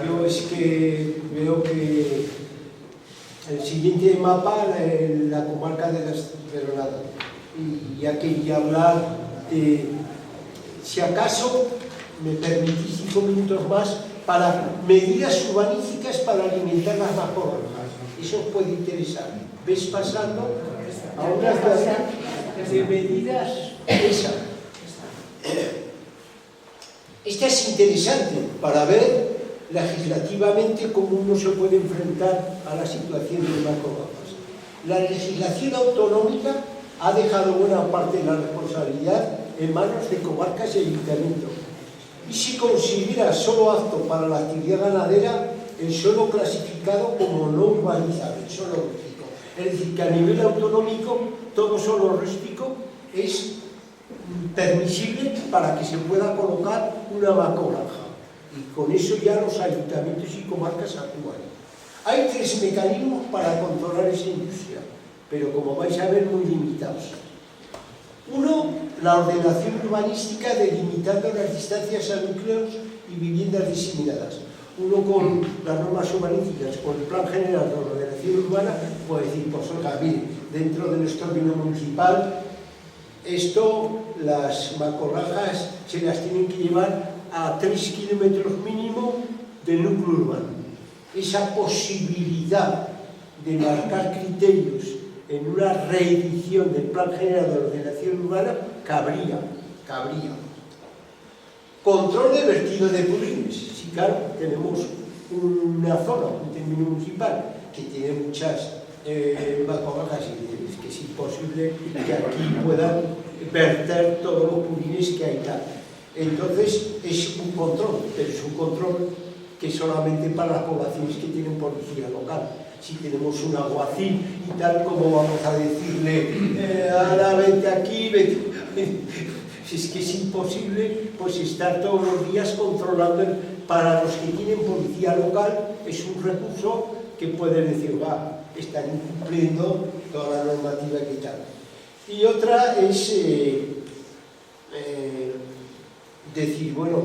Yo es que veo que el siguiente mapa, la comarca de las Veronadas, y ya quería hablar de, si acaso me permitís 5 minutos más, para medidas urbanísticas para alimentar las macrogranjas. Eso os puede interesar. ¿Ves pasando a unas de medidas? Esta es interesante para ver legislativamente cómo uno se puede enfrentar a la situación de macrogranjas. La legislación autonómica ha dejado buena parte de la responsabilidad en manos de comarcas y ayuntamientos. Y se considera solo apto para la actividad ganadera el suelo clasificado como no urbanizable, suelo rústico. Es decir, que a nivel autonómico todo suelo rústico es permisible para que se pueda colocar una macrogranja. Y con eso ya los ayuntamientos y comarcas actúan. Hay 3 mecanismos para controlar esa industria, pero como vais a ver, muy limitados. Uno, la ordenación urbanística delimitando las distancias a núcleos y viviendas diseminadas. Uno con las normas urbanísticas, con el Plan General de Ordenación Urbana, puede decir, pues oiga, mire, dentro de nuestro término municipal, esto, las macrogranjas se las tienen que llevar a 3 kilómetros mínimo del núcleo urbano. Esa posibilidad de marcar criterios en una reedición del Plan General de Ordenación Urbana cabría. Control de vertido de purines. Si claro, tenemos una zona, un término municipal, que tiene muchas macrogranjas, que es imposible que aquí puedan verter todos los purines que hay tal. Entonces es un control, pero es un control que solamente para las poblaciones que tienen policía local. Si tenemos un alguacil y tal, ¿cómo vamos a decirle ahora vete aquí, vete? Si es que es imposible pues estar todos los días controlando. Para los que tienen policía local es un recurso que pueden decir, va, están incumpliendo toda la normativa que tal. Y otra es decir, bueno,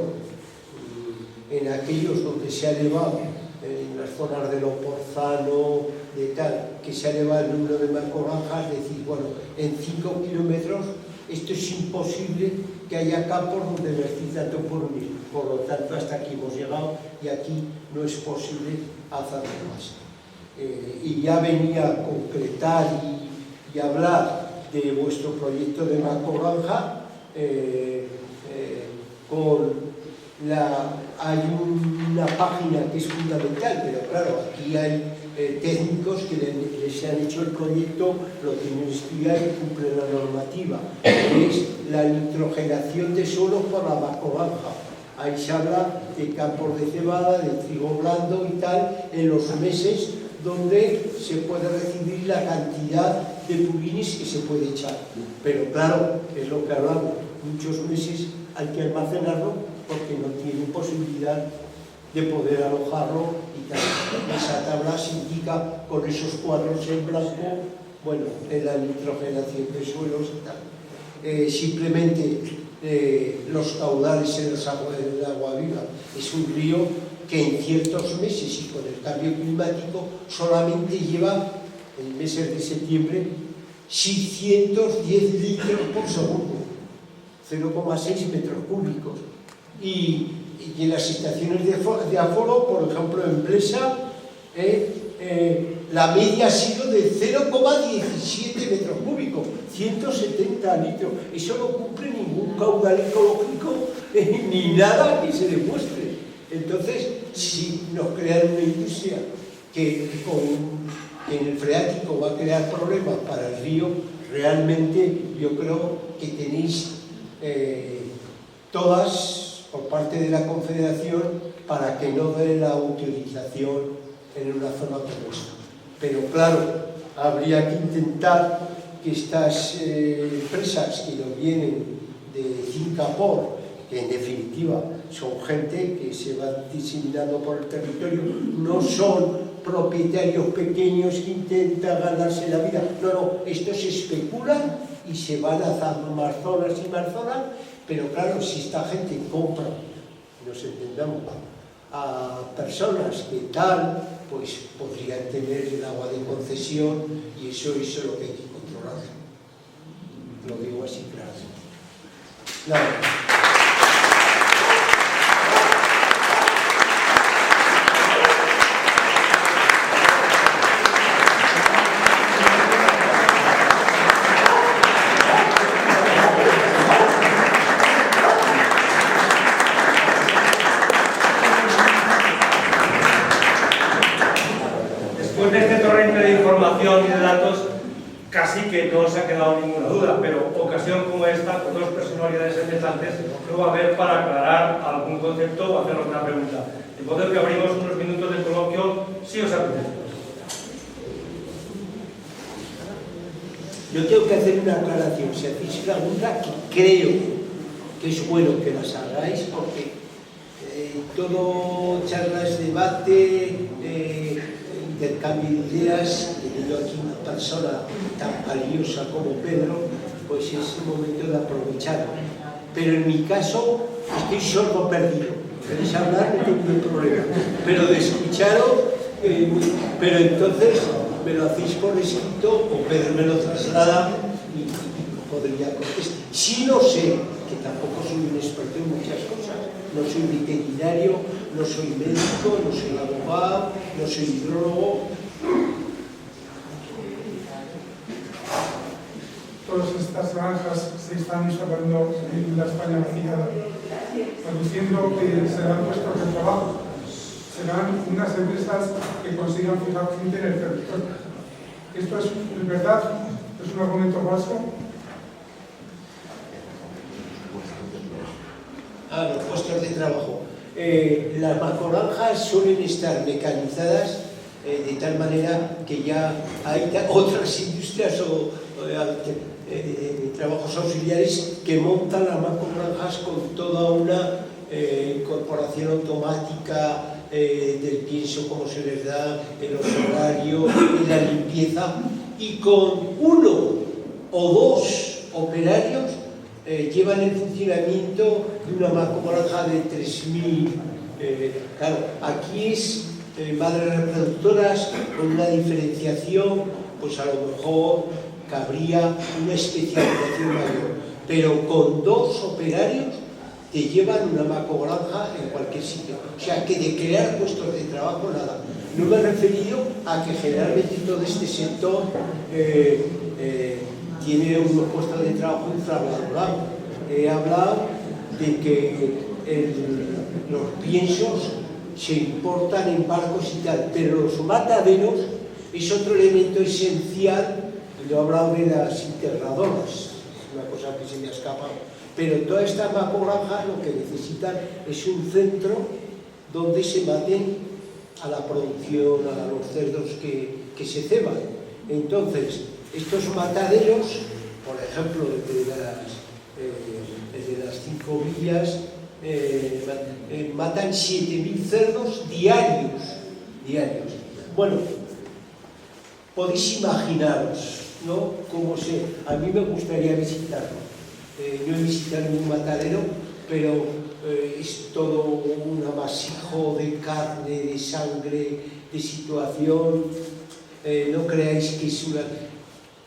en aquellos donde se ha elevado, en las zonas de Loporzano, de tal, que se ha elevado el número de macrogranjas, decir, bueno, en 5 kilómetros esto es imposible que haya campos donde vertir tanto purines. Por lo tanto, hasta aquí hemos llegado y aquí no es posible hacer más. Y ya venía a concretar y hablar de vuestro proyecto de macrogranja hay una página que es fundamental, pero claro, aquí hay técnicos que les han hecho el proyecto, lo tienen estudiado y cumplen la normativa, que es la nitrogenación de suelos por la macrogranja. Ahí se habla de campos de cebada, de trigo blando y tal, en los meses donde se puede recibir la cantidad de purines que se puede echar. Pero claro, es lo que hablamos, muchos meses hay que almacenarlo porque no tienen posibilidad de poder alojarlo y tal. Esa tabla se indica con esos cuadros en blanco, bueno, en la nitrogenación de suelos y tal. Simplemente los caudales en las aguas del Agua Viva es un río que en ciertos meses y con el cambio climático solamente lleva, en meses de septiembre, 610 litros por segundo, 0,6 metros cúbicos. Y en las estaciones de aforo, por ejemplo en Blesa, la media ha sido de 0,17 metros cúbicos, 170 litros. Eso no cumple ningún caudal ecológico ni nada que se demuestre. Entonces, si nos crean una industria que en el freático va a crear problemas para el río, realmente yo creo que tenéis todas por parte de la Confederación para que no dé la autorización en una zona como esta. Pero claro, habría que intentar que estas empresas que nos vienen de Singapur, que en definitiva son gente que se va diseminando por el territorio, no son propietarios pequeños que intentan ganarse la vida. No, no, estos especulan y se van a más zonas y más zonas, pero claro, si esta gente compra, nos entendamos, a personas que tal, pues podrían tener el agua de concesión y eso es lo que hay que controlar. Lo digo así claro. Nada. Después de este torrente de información y de datos, casi que no se ha quedado ninguna duda, pero ocasión como esta, con dos personalidades semejantes, no va a haber para aclarar algún concepto o hacer alguna pregunta. De modo que abrimos unos minutos de coloquio, si os apetece. Yo tengo que hacer una aclaración. Si hacéis pregunta, que creo que es bueno que las hagáis, porque todo charlas, debate, intercambio de ideas, teniendo aquí una persona tan valiosa como Pedro, pues es el momento de aprovecharlo. Pero en mi caso, estoy sordo perdido. Queréis hablar, no tengo ningún problema. Pero de escucharos, pero entonces me lo hacéis por escrito o Pedro me lo traslada y podría contestar. Sí lo sé, que tampoco soy un experto en muchas cosas. No soy veterinario, no soy médico, no soy abogado, no soy hidrólogo. Todas estas granjas se están instalando en la España vaciada, traduciendo que serán puestos de trabajo, serán unas empresas que consigan fijar gente en el territorio. ¿Esto es verdad? ¿Es un argumento falso? Los puestos de trabajo. Las macrogranjas suelen estar mecanizadas de tal manera que ya hay otras industrias o trabajos auxiliares que montan las macrogranjas con toda una incorporación automática del pienso, como se les da, en los horarios, en la limpieza, y con uno o dos operarios llevan el funcionamiento de una macrogranja de 3.000. Claro, aquí es madres reproductoras con una diferenciación, pues a lo mejor cabría una especialización mayor, pero con dos operarios te llevan una macrogranja en cualquier sitio. O sea, que de crear puestos de trabajo, nada. No me he referido a que generalmente todo este sector tiene unos puestos de trabajo infravalorados. He hablado de que los piensos se importan en barcos y tal, pero los mataderos es otro elemento esencial. Yo he hablado de las integradoras, es una cosa que se me ha escapado, pero todas estas macrogranjas lo que necesitan es un centro donde se maten a la producción, a los cerdos que se ceban. Entonces, estos mataderos, por ejemplo, de las 5 villas, matan 7.000 cerdos diarios. Bueno, podéis imaginaros, ¿no? A mí me gustaría visitarlo. No he visitado ningún matadero, pero es todo un amasijo de carne, de sangre, de situación. No creáis que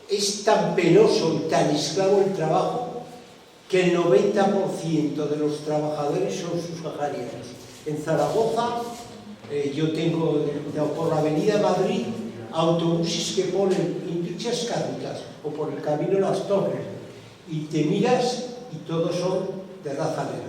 es tan penoso y tan esclavo el trabajo que el 90% de los trabajadores son subsaharianos. En Zaragoza, yo tengo por la avenida Madrid autobuses que ponen industrias cárnicas o por el camino Las Torres, y te miras y todos son de raza negra.